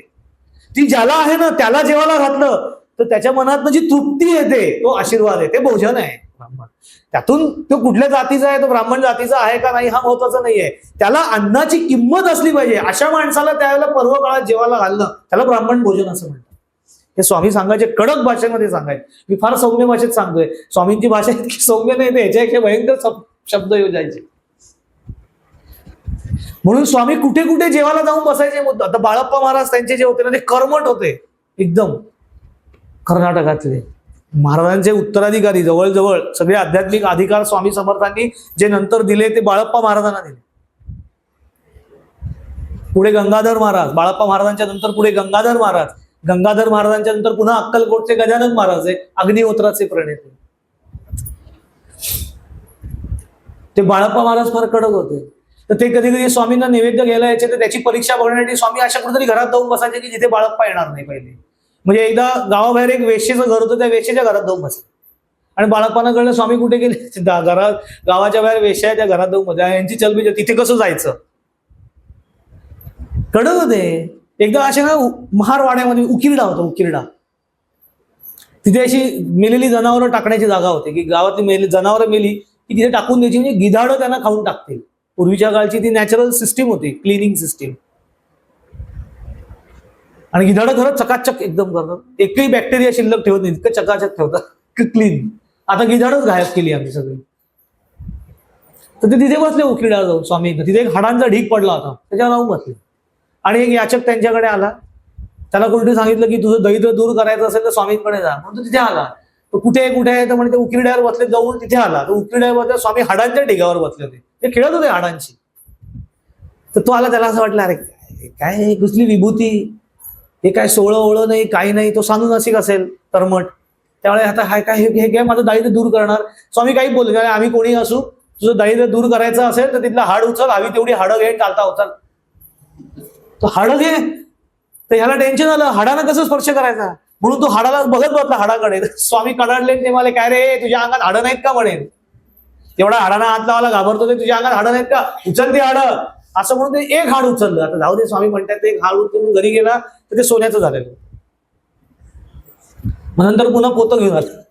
ती ज्याला आहे ना त्याला जेवायला घातलं तर त्याच्या मनात जी तृप्ती येते, तो आशीर्वाद आहे, ते भोजन आहे ब्राह्मण. त्यातून तो कुठल्या जातीचा आहे, तो ब्राह्मण जातीचा आहे का नाही हा महत्वाचा नाहीये. त्याला अन्नाची किंमत असली पाहिजे. अशा माणसाला त्यावेळेला पर्व काळात जेवायला घालणं, त्याला ब्राह्मण भोजन असं म्हणतात. हे स्वामी सांगायचे, कडक भाषेमध्ये सांगायचे. मी फार सौम्य भाषेत सांगतोय, स्वामींची भाषा इतकी सौम्य नाही, ह्याच्यापेक्षा भयंकर शब्द येऊ जायचे. म्हणून स्वामी कुठे कुठे जेवायला जाऊन बसायचे. आता बाळप्पा महाराज त्यांचे जे होते ना, ते कर्मठ होते एकदम. कर्नाटकातले महाराजांचे उत्तराधिकारी, जवळजवळ सगळे आध्यात्मिक अधिकार स्वामी समर्थांनी जे नंतर दिले ते बाळप्पा महाराजांना दिले. पुढे गंगाधर महाराज, बाळप्पा महाराजांच्या नंतर पुढे गंगाधर महाराज, गंगाधर महाराजांच्या नंतर पुन्हा अक्कलकोटचे गजानन महाराज आहे, अग्निहोत्राचे प्रणेते. ते बाळप्पा महाराज फार कडक होते. तर ते कधी कधी स्वामींना नैवेद्य घ्यायला यायचे, तर त्याची परीक्षा बघण्यासाठी स्वामी अशा कुठेतरी घरात जाऊन बसायचे की जिथे बाळप्पा येणार नाही पहिले. म्हणजे एकदा गावाबाहेर एक वेश्येचं घर होतं, त्या वेश्येच्या घरात जाऊन बसले आणि बाळप्पांना कळलं स्वामी कुठे गेले. घरात, गावाच्या बाहेर वेश्या आहे, त्या घरात जाऊन बसल्या. यांची चलबिचल, तिथे कसं जायचं? कडक होते. एकदा असे ना महारवाड्यामध्ये उकिरडा होता, उकिरडा. तिथे अशी मेलेली जनावरं टाकण्याची जागा होती, की गावातली जनावरं मेली की तिथे टाकून द्यायची, म्हणजे गिधाडं त्यांना खाऊन टाकतील. पूर्वीच्या काळची ती नॅचरल सिस्टीम होती, क्लिनिंग सिस्टीम. आणि गिधाडं खरंच चकाचक एकदम करतात, एकही बॅक्टेरिया शिल्लक ठेवत नाही, इतकं चकाचक ठेवतात क्लीन. आता गिधाडच गायब केली आम्ही सगळी. तर ते तिथे बसले उकिरड्यावर जाऊन स्वामी, तिथे एक हाडांचा ढीग पडला होता, त्याच्यावर राहून बसले. आणि एक याचक त्यांच्याकडे आला, त्याला कोणती सांगितलं की तुझं दरिद्र दूर करायचं असेल तर स्वामींकडे जा, म्हणून तो तिथे आला. तो कुठे आहे तर म्हणजे उकिरड्यावर बसले, जाऊन तिथे आला. तर उकिरड्यावर बसले, स्वामी हाडांच्या ढिगावर बसले होते, ते खेळत होते हाडांची. तर तो आला, त्याला असं वाटलं अरे काय कुठली विभूती, हे काय सोळं ओळं नाही, काही नाही. तो सांगून नसीक असेल तरमट. त्यावेळेस आता हाय काय हे काय माझं दारिद्र्य दूर करणार. स्वामी काही बोलले, आम्ही कोणी असू, तुझं दारिद्र्य दूर करायचं असेल तर तिथलं हाड उचल, हवी तेवढी हाडं घे, चालता उचल. तो हाडं घे. तर ह्याला टेन्शन आलं, हाडांना कसं स्पर्श करायचा, म्हणून तो हाडाला बघत बसला हाडाकडे. स्वामी कडाडले, ते मला काय रे तुझ्या अंगात हाडं नाहीत का म्हणेन, एवढा हाडांना हात लावायला घाबरतो, ते तुझ्या अंगात हाडं नाहीत का, उचल ती हाडं, असं म्हणून ते एक हाड उचललं. आता जाऊ दे, स्वामी म्हणतात ते एक हाड उचलून घरी गेला तर ते सोन्याचं झालेलं. मग नंतर पुन्हा पोतं घेऊन आलं,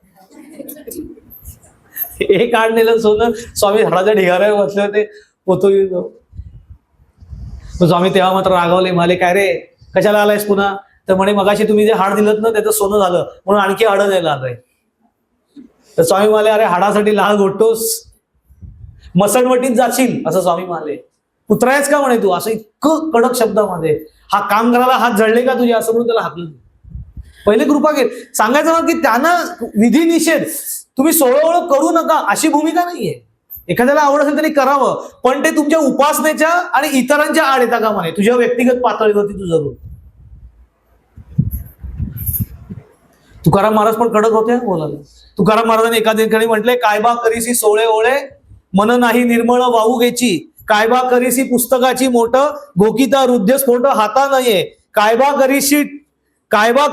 एक हाड नेलं सोनं, स्वामी हाडाच्या ढिगाऱ्यावर बसले होते, पोतं घेऊन जाऊ. स्वामी तेव्हा मात्र रागावले, म्हणाले काय रे कशाला आलायस पुन्हा. तर म्हणे मगाशी तुम्ही जे हाड दिलं ना त्याचं सोनं झालं, म्हणून आणखी हाडं द्यायला आलंय. तर स्वामी म्हणाले अरे हाडासाठी लाल घोटतोस, मसणवटीत जाशील, असं स्वामी म्हणाले. उतरायच का म्हणे तू, असं इतकं कडक शब्दामध्ये. हा काम करायला हात जळले का तुझे, असं म्हणून त्याला हाकलं. पहिले कृपा घे. सांगायचं ना की त्यांना विधी निषेध, तुम्ही सोळं करू नका अशी भूमिका नाहीये. एखाद्याला आवड असेल तरी करावं, पण ते तुमच्या उपासनेच्या आणि इतरांच्या आड येता कामा नये, तुझ्या व्यक्तिगत पातळीवरती तू जरूर. तुकाराम महाराज पण कडक होते बोलायला. तुकाराम महाराजांनी एखाद्या ठिकाणी म्हटले, कायबा करीसी सोळे ओळे, मन नाही निर्मळ वाहू घेची, कायबा करीसी पुस्तकाची मोठ, गोकिता हृदय स्फोट हाता नये, कायबा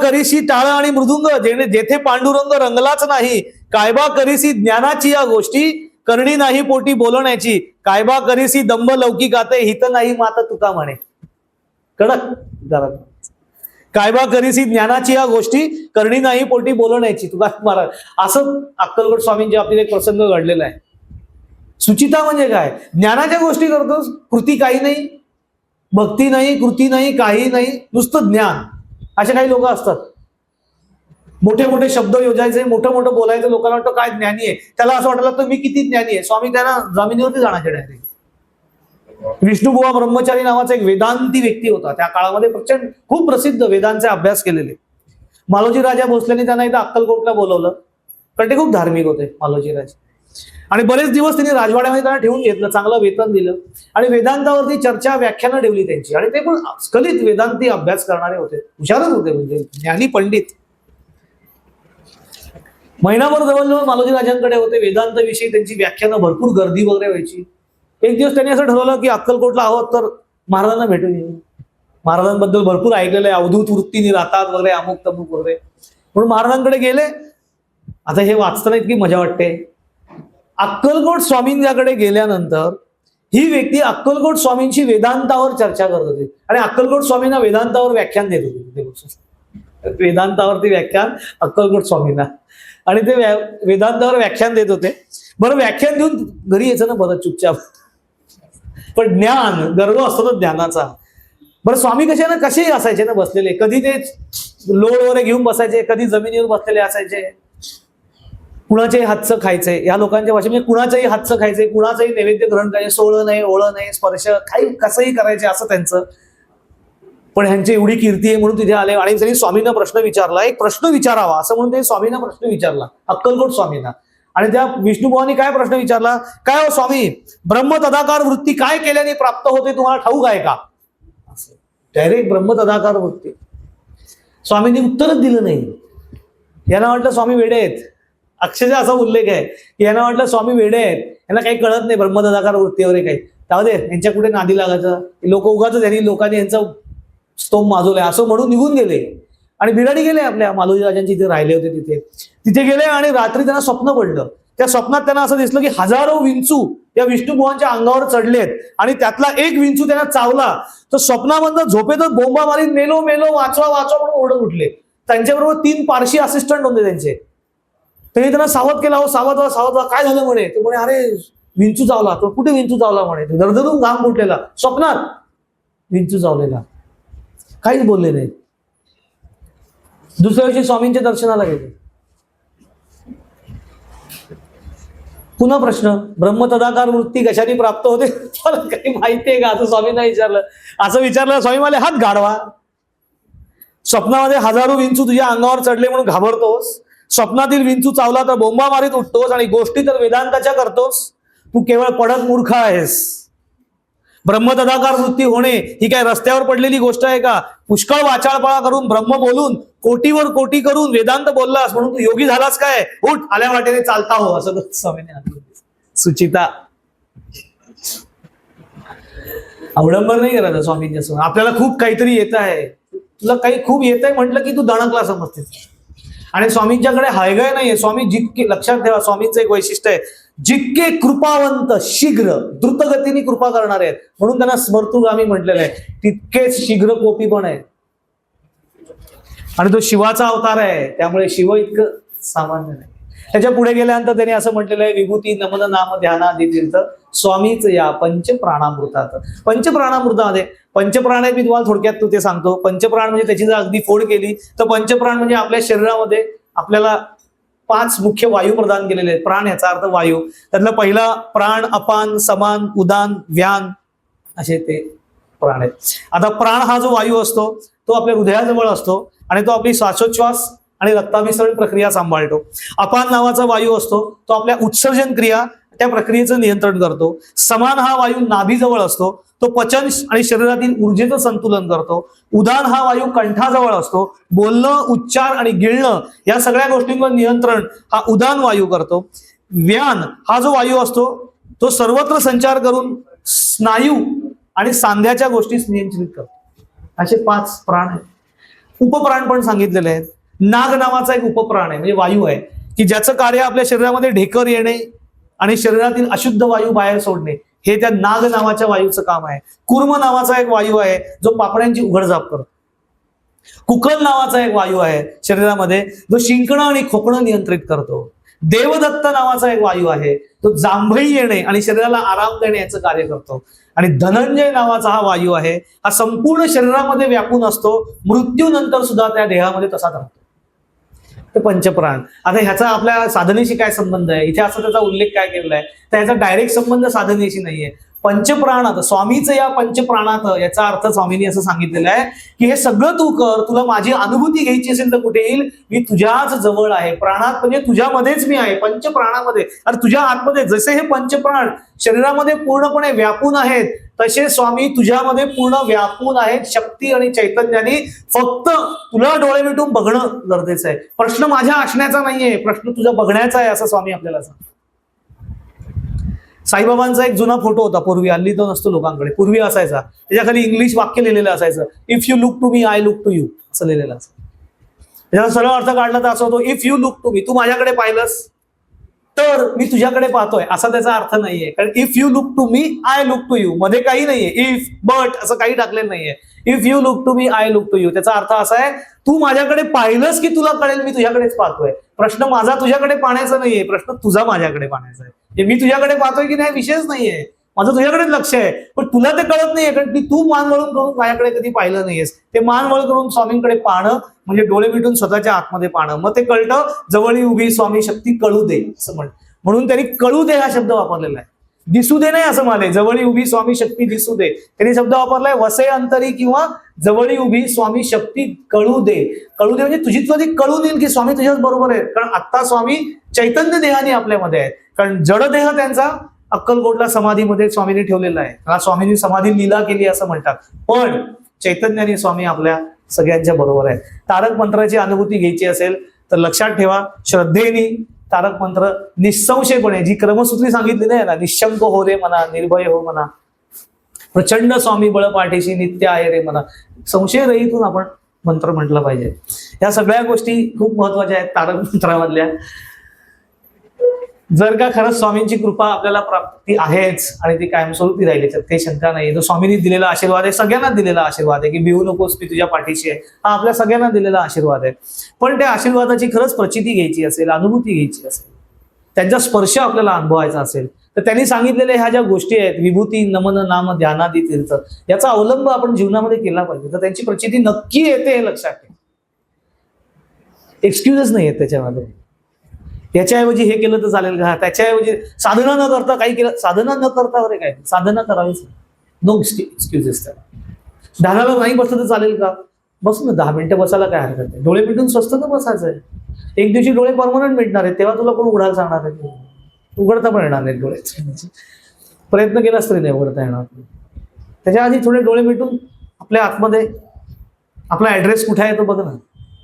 करीसी टाळ आणि मृदुंग, जेथे पांडुरंग रंगलाच नाही, कायबा करीसी ज्ञानाची या गोष्टी, करणी नाही पोटी बोलण्याची, कायबा करीसी दंभ लौकिकाते, हित नाही माता तुका म्हणे. कडक जरा. कायबा करीसी ज्ञानाची या गोष्टी, करणी नाही पोटी बोलण्याची, तुकाराम महाराज. असं अक्कलकोट स्वामींच्या बाबतीत एक प्रसंग घडलेला आहे. सुचिता म्हणजे काय, ज्ञानाच्या गोष्टी करतोस, कृती काही नाही, भक्ती नाही, कृती नाही, काही नाही, नुसतं ज्ञान. असे काही लोक असतात, मोठे मोठे शब्द योजायचे, मोठं मोठं बोलायचं, लोकांना वाटतं काय ज्ञानी आहे. त्याला असं वाटलं तर मी किती ज्ञानी आहे. स्वामी त्यांना जमिनीवरती जाण्याचे डायरेक्ट. विष्णुबुवा ब्रह्मचारी नावाचा एक वेदांती व्यक्ती होता, त्या काळामध्ये प्रचंड खूप प्रसिद्ध वेदांचे अभ्यास केलेले. मालोजी राजा भोसलेंनी त्यांना इथं अक्कलकोटला बोलवलं, कारण ते खूप धार्मिक होते मालोजी राजे. आणि बरेच दिवस त्यांनी राजवाड्यामध्ये त्यांना ठेवून घेतलं, चांगलं वेतन दिलं आणि वेदांतावरती चर्चा व्याख्यानं ठेवली त्यांची. आणि ते पण स्खलित वेदांती अभ्यास करणारे होते, हुशारच होते, म्हणजे ज्ञानी पंडित. महिनाभर जवळजवळ मालोजी राजांकडे होते, वेदांत विषयी त्यांची व्याख्यानं, भरपूर गर्दी वगैरे व्हायची. एक दिवस त्यांनी असं ठरवलं की अक्कलकोटला आहोत तर महाराजांना भेटून येऊ, महाराजांबद्दल भरपूर ऐकलेलं आहे, अवधूत वृत्तीने राहतात वगैरे, अमुक तमुक वगैरे, म्हणून महाराजांकडे गेले. आता हे वाचताना इतकी मजा वाटते. अक्कलकोट स्वामींच्याकडे गेल्यानंतर ही व्यक्ती अक्कलकोट स्वामींची वेदांतावर चर्चा करत होती आणि अक्कलकोट स्वामींना वेदांतावर व्याख्यान देत होते. वेदांतावरती व्याख्यान अक्कलकोट स्वामींना, आणि ते वेदांतावर व्याख्यान देत होते. बरं, व्याख्यान देऊन घरी यायचं ना बरं चुपचाप, पण ज्ञान गर्व असतो ना ज्ञानाचा. बरं, स्वामी कसेही असायचे ना बसलेले, कधी ते लोड वगैरे घेऊन बसायचे, कधी जमिनीवर बसलेले असायचे. कुणाच्याही हातचं खायचंय, या लोकांच्या भाषेत म्हणजे कुणाच्याही हातचं खायचंय, कुणाचंही नैवेद्य ग्रहण करायचे, सोळं नाही, ओळं नाही, स्पर्श काही कसंही करायचे असं त्यांचं. पण ह्यांची एवढी कीर्ती आहे म्हणून तिथे आले आणि त्यांनी स्वामींना प्रश्न विचारला, एक प्रश्न विचारावा असं म्हणून त्यांनी स्वामींना प्रश्न विचारला, अक्कलकोट स्वामींना. आणि त्या विष्णुभावांनी काय प्रश्न विचारला, काय हो स्वामी, ब्रह्म तदाकार वृत्ती काय केल्याने प्राप्त होते तुम्हाला ठाऊक आहे का. असं डायरेक्ट ब्रह्म तदाकार वृत्ती. स्वामींनी उत्तरच दिलं नाही. यांना वाटलं स्वामी वेडे आहेत, अक्षरशः असा उल्लेख आहे की यांना वाटलं स्वामी वेडे आहेत, यांना काही कळत नाही ब्रह्म तदाकार वृत्ती वगैरे काही. त्यामध्ये यांच्या कुठे नादी लागायचं, लोक उगाच त्यांनी लोकांनी यांचा स्तोम माजवलाय असं म्हणून निघून गेले आणि बिराडी गेले आपल्या मालोजी राजांची इथे राहिले होते तिथे गेले. आणि रात्री त्यांना स्वप्न पडलं. त्या स्वप्नात त्यांना असं दिसलं की हजारो विंचू या विष्णुबुवांच्या अंगावर चढलेत आणि त्यातला एक विंचू त्यांना चावला, तर स्वप्नामधनं झोपेतच बोंबा मारीत मेलो मेलो वाचवा वाचवा म्हणून ओरडत उठले. त्यांच्याबरोबर 3 पारशी असिस्टंट होते त्यांचे. त्यांनी त्यांना सावध केला, हो सावध व्हा सावध व्हा, काय झालं म्हणे. ते म्हणे अरे विंचू चावला. तो कुठे विंचू चावला म्हणे. दरदरून घाम फुटलेला, स्वप्नात विंचू चावलेला. काहीच बोलले नाही. दुसऱ्या दिवशी स्वामींच्या दर्शनाला गेले. पुन्हा प्रश्न, ब्रह्मतदाकार वृत्ती कशाने प्राप्त होते मला काही माहितीये का असं स्वामींना विचारलं. असं विचारलं, स्वामी मला हात गाढवा. स्वप्नामध्ये हजारो विंचू तुझ्या अंगावर चढले म्हणून घाबरतोस, स्वप्नातील विंचू चावला तर बोंबा मारीत उठतोस आणि गोष्टी तर वेदांताच्या करतोस. तू केवळ पडत मूर्ख आहेस. ब्रह्मतदाकार वृत्ती होणे ही काय रस्त्यावर पडलेली गोष्ट आहे का? पुष्कळ वाचाळपळा करून ब्रह्म बोलून कोटीवर कोटी करून वेदांत बोललास म्हणून तू योगी झालास काय? उठ, आल्या वाटेने चालता हो, असं स्वामीने. सुचिता अवडंबर नाही करायचं स्वामींच्या समोर. आपल्याला खूप काहीतरी येत आहे, तुला काही खूप येत आहे म्हटलं की तू दणकला समजते. आणि स्वामींच्याकडे हायगय नाहीये. स्वामी जितके, लक्षात ठेवा, स्वामींचं एक वैशिष्ट्य आहे, जितके कृपावंत शीघ्र द्रुतगतीने कृपा करणारे आहेत म्हणून त्यांना स्मर्तुगामी म्हटलेलं आहे, तितकेच शीघ्र कोपी पण आहे. आणि तो शिवाचा अवतार आहे, त्यामुळे शिव इतकं सामान्य नाही. त्याच्या पुढे गेल्यानंतर त्यांनी असं म्हटलेलं आहे, विभूती नमन नाम ध्यानादी तीर्थ स्वामीच या पंचप्राणामृतात. पंचप्राणामृतामध्ये पंचप्राण आहे, मी तुम्हाला थोडक्यात ते सांगतो. पंचप्राण म्हणजे त्याची जर अगदी फोड केली तर पंचप्राण म्हणजे आपल्या शरीरामध्ये आपल्याला 5 मुख्य वायू प्रदान केलेले आहेत. प्राण याचा अर्थ वायू. त्यातला पहिला प्राण, अपान, समान, उदान, व्यान असे ते प्राण आहेत. आता प्राण हा जो वायू असतो तो आपल्या हृदयाजवळ असतो आणि तो आपली श्वासोच्छ्वास आणि रक्ताभिसरण प्रक्रिया सांभाळतो. अपान नावाचा वायू असतो तो आपल्या उत्सर्जन क्रिया त्या प्रक्रियेचं नियंत्रण करतो. समान हा वायू नाभीजवळ असतो, तो पचन आणि शरीरातील ऊर्जेचं संतुलन करतो. उदान हा वायू कंठाजवळ असतो, बोलणं, उच्चार आणि गिळणं या सगळ्या गोष्टींवर नियंत्रण हा उदान वायू करतो. व्यान हा जो वायू असतो तो सर्वत्र संचार करून स्नायू आणि सांध्याच्या गोष्टी नियंत्रित करतो. असे 5 प्राण आहेत. उपप्राण पण सांगितलेले आहेत. नाग नावाचा एक उपप्राण आहे, म्हणजे वायू आहे की ज्याचं कार्य आपल्या शरीरामध्ये ढेकर येणे आणि शरीरातील अशुद्ध वायू बाहेर सोडणे, हे त्या नाग नावाच्या वायूचं काम आहे. कुर्म नावाचा एक वायू आहे जो पापण्यांची उघडझाप करतो. कुकल नावाचा एक वायू आहे शरीरामध्ये जो शिंकणं आणि खोकणं नियंत्रित करतो. देवदत्त नावाचा एक वायू आहे तो जांभई येणे आणि शरीराला आराम देणे याचं कार्य करतो. आणि धनंजय नावाचा हा वायू आहे, हा संपूर्ण शरीरामध्ये व्यापून असतो, मृत्यूनंतर सुद्धा त्या देहामध्ये तसाच राहतो. ते पंचप्राण. आता ह्याचा आपल्या साधनेशी काय संबंध आहे, इथे असं त्याचा उल्लेख काय केलेला आहे, तर ह्याचा डायरेक्ट संबंध साधनेशी नाहीये. पंचप्राणात स्वामीचं या पंचप्राणात याचा अर्थ स्वामींनी असं सांगितलेलं आहे की हे सगळं तू कर, तुला माझी अनुभूती घ्यायची असेल तर कुठे येईल, मी तुझ्याच जवळ आहे. प्राणात म्हणजे तुझ्यामध्येच मी आहे, पंचप्राणामध्ये. आणि तुझ्या आतमध्ये जसे हे पंचप्राण शरीरामध्ये पूर्णपणे व्यापून आहेत तसे स्वामी तुझ्यामध्ये पूर्ण व्यापून आहेत शक्ती आणि चैतन्याने. फक्त तुला डोळे मिटून बघणं गरजेचं आहे. प्रश्न माझ्या असण्याचा नाहीये, प्रश्न तुझा बघण्याचा आहे असं स्वामी आपल्याला सांगतात. साईबाबांचा एक जुना फोटो होता पूर्वी, हल्ली तो नसतो लोकांकडे, पूर्वी असायचा. त्याच्या खाली इंग्लिश वाक्य लिहिलेलं असायचं, if you look to me I look to you असं लिहिलेलं असायचं. त्याचा सरळ अर्थ काढला तर असं होतो, if you look to me, तू माझ्याकडे पाहिलंस तर मी तुझ्याकडे पाहतोय, असा त्याचा अर्थ नाहीये. कारण if you look to me I look to you मध्ये काही नाहीये, इफ बट असं काही टाकलेलं नाहीये. If you look to me I look to you त्याचा अर्थ असा आहे, तू माझ्याकडे पाहिलंस की तुला कळेल मी तुझ्याकडेच पाहतोय. प्रश्न माझा तुझ्याकडे पाहण्याचा नाहीये, प्रश्न तुझा माझ्याकडे पाहण्याचा आहे. मी तुझ्याकडे पाहतोय की नाही विषयच नाहीये, माझं तुझ्याकडेच लक्ष आहे. पण तुला ते कळत नाहीये कारण तू मान वळून करून माझ्याकडे कधी पाहिलं नाहीयेस. ते मान वळ करून स्वामींकडे पाहणं म्हणजे डोळे मिटून स्वतःच्या आतमध्ये पाहणं. मग ते कळतं, जवळी उभी स्वामी शक्ती कळू दे असं म्हणून त्यांनी कळू दे हा शब्द वापरलेला आहे. दिसू दे नाही असं म्हणाले, जवळी उभी स्वामी शक्ती दिसू दे. त्यांनी शब्द वापरलाय वसे अंतरी किंवा जवळी उभी स्वामी शक्ती कळू दे. कळू दे म्हणजे तुझी तुला ती कळून येईल की स्वामी तुझ्याच बरोबर आहे. कारण आता स्वामी चैतन्य देहाने आपल्यामध्ये आहेत. कारण जडदेह त्यांचा अक्कलकोटला समाधीमध्ये स्वामींनी ठेवलेला आहे. त्याला स्वामींनी समाधी लीला केली असं म्हणतात, पण चैतन्याने स्वामी आपल्या सगळ्यांच्या बरोबर आहे. तारक मंत्राची अनुभूती घ्यायची असेल तर लक्षात ठेवा, श्रद्धेने तारक मंत्र निसंशयपणे जी क्रमसूत्री सांगितलेली आहे ना, निशंक हो रे मना, निर्भय हो मना, प्रचंड स्वामी बळ पाठीशी नित्य आहे रे मना, संशय रहितून आपण मंत्र म्हटलं पाहिजे. या सगळ्या गोष्टी खूप महत्वाच्या आहेत तारक मंत्रामधल्या. जर का खरंच स्वामींची कृपा आपल्याला प्राप्ती आहेच आणि ती कायमस्वरूपी राहिली तर काही शंका नाही. जो स्वामींनी दिलेला आशीर्वाद आहे, सगळ्यांना दिलेला आशीर्वाद आहे की भिवू नकोस, मी तुझ्या पाठीशी आहे, हा आपल्या सगळ्यांना दिलेला आशीर्वाद आहे. पण त्या आशीर्वादाची खरंच प्रचिती घ्यायची असेल, अनुभूती घ्यायची असेल, त्यांचा स्पर्श आपल्याला अनुभवायचा असेल तर त्यांनी सांगितलेल्या ह्या ज्या गोष्टी आहेत, विभूती, नमन, नाम, ध्यानादी तीर्थ, याचा अवलंब आपण जीवनामध्ये केला पाहिजे. तर त्यांची प्रचिती नक्की येते हे लक्षात ठेवा. एक्सक्युजेस नाही आहेत त्याच्यामध्ये. याच्याऐवजी हे केलं तर चालेल का, त्याच्याऐवजी साधना न करता काही केलं, साधना न करता वगैरे काय, साधना करावीच, नो एक्सक्युजेस. त्याला ध्यानाला नाही बसलं तर चालेल का, बस ना 10 मिनिटं बसायला काय हरकत आहे. डोळे मिटून स्वस्त तर बसायचं आहे. एक दिवशी डोळे परमनंट मिटणार आहेत, तेव्हा तुला कोण उघडायला सांगणार आहे? उघडता पण येणार नाही डोळे. प्रयत्न केलाच तरी नाही उघडता येणार. त्याच्या आधी थोडे डोळे मिटून आपल्या आतमध्ये आपला ऍड्रेस कुठे आहे तो बघ ना.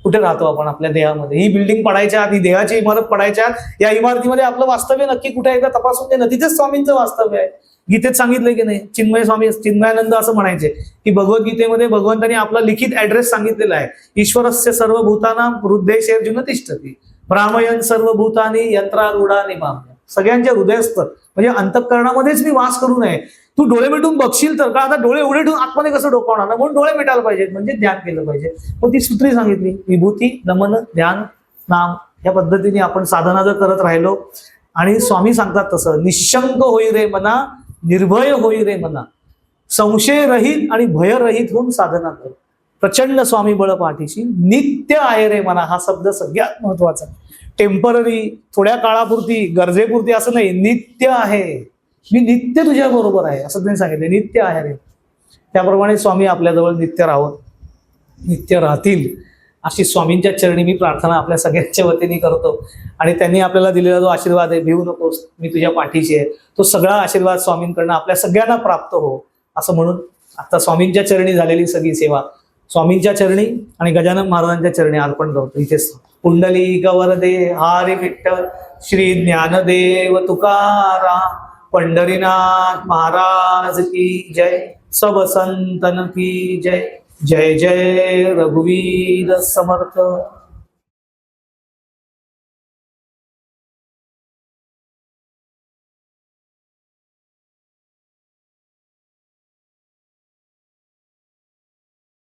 कुठे राहतो आपण आपल्या देहामध्ये? ही बिल्डिंग पडायच्या आत, ही देहाची इमारत पडायच्या आत, या इमारतीमध्ये आपलं वास्तव्य नक्की कुठे आहे का तपासून दे ना. तिथेच स्वामींचं वास्तव्य आहे. गीतेत सांगितलंय की नाही? चिन्मय स्वामी, चिन्मयानंद असं म्हणायचे की भगवद्गीतेमध्ये भगवंतांनी आपला लिखित ऍड्रेस सांगितलेला आहे. ईश्वरस्य सर्वभूतानां हृदयेषु तिष्ठति भ्रामयन् सर्वभूतानि यंत्रारूढानि माम्. सगळ्यांच्या हृदयस्थ म्हणजे अंतःकरणामध्येच मी वास करू नये. तू डोळे मिटून बघशील तर का, आता डोळे उघडे ठेवून आतमध्ये कसं डोकावणार ना, म्हणून डोळे मिटायला पाहिजेत, म्हणजे ध्यान केलं पाहिजे. मग ती सूत्री सांगितली, विभूती, नमन, ध्यान, नाम, या पद्धतीने आपण साधना जर करत राहिलो आणि स्वामी सांगतात तसं, निशंक होई रे मना, निर्भय होई रे मना, संशय रहित आणि भयरहित होऊन साधना कर. प्रचंड स्वामी बळ पाठीशी, नित्य आहे रे मना, हा शब्द सगळ्यात महत्वाचा. टेम्पररी, थोड्या काळापुरती, गरजेपुरती असं नाही, नित्य आहे, मी नित्य तुझ्या बरोबर आहे असं त्यांनी सांगितलं. नित्य आहे रे. त्याप्रमाणे स्वामी आपल्याजवळ नित्य राहावं, नित्य राहतील अशी स्वामींच्या चरणी मी प्रार्थना आपल्या सगळ्यांच्या वतीने करतो. आणि त्यांनी आपल्याला दिलेला जो आशीर्वाद आहे, भिवू नकोस, मी तुझ्या पाठीशी आहे, तो सगळा आशीर्वाद स्वामींकडनं आपल्या सगळ्यांना प्राप्त हो असं म्हणून आता स्वामींच्या चरणी झालेली सगळी सेवा स्वामींच्या चरणी आणि गजानन महाराजांच्या चरणी अर्पण करतो. इथेच कुंडली गवरदे हरी विठ्ठल श्री ज्ञानदेव तुकाराम पंढरीनाथ महाराज की जय. सब संतन की जय. जय जय रघुवीर समर्थ.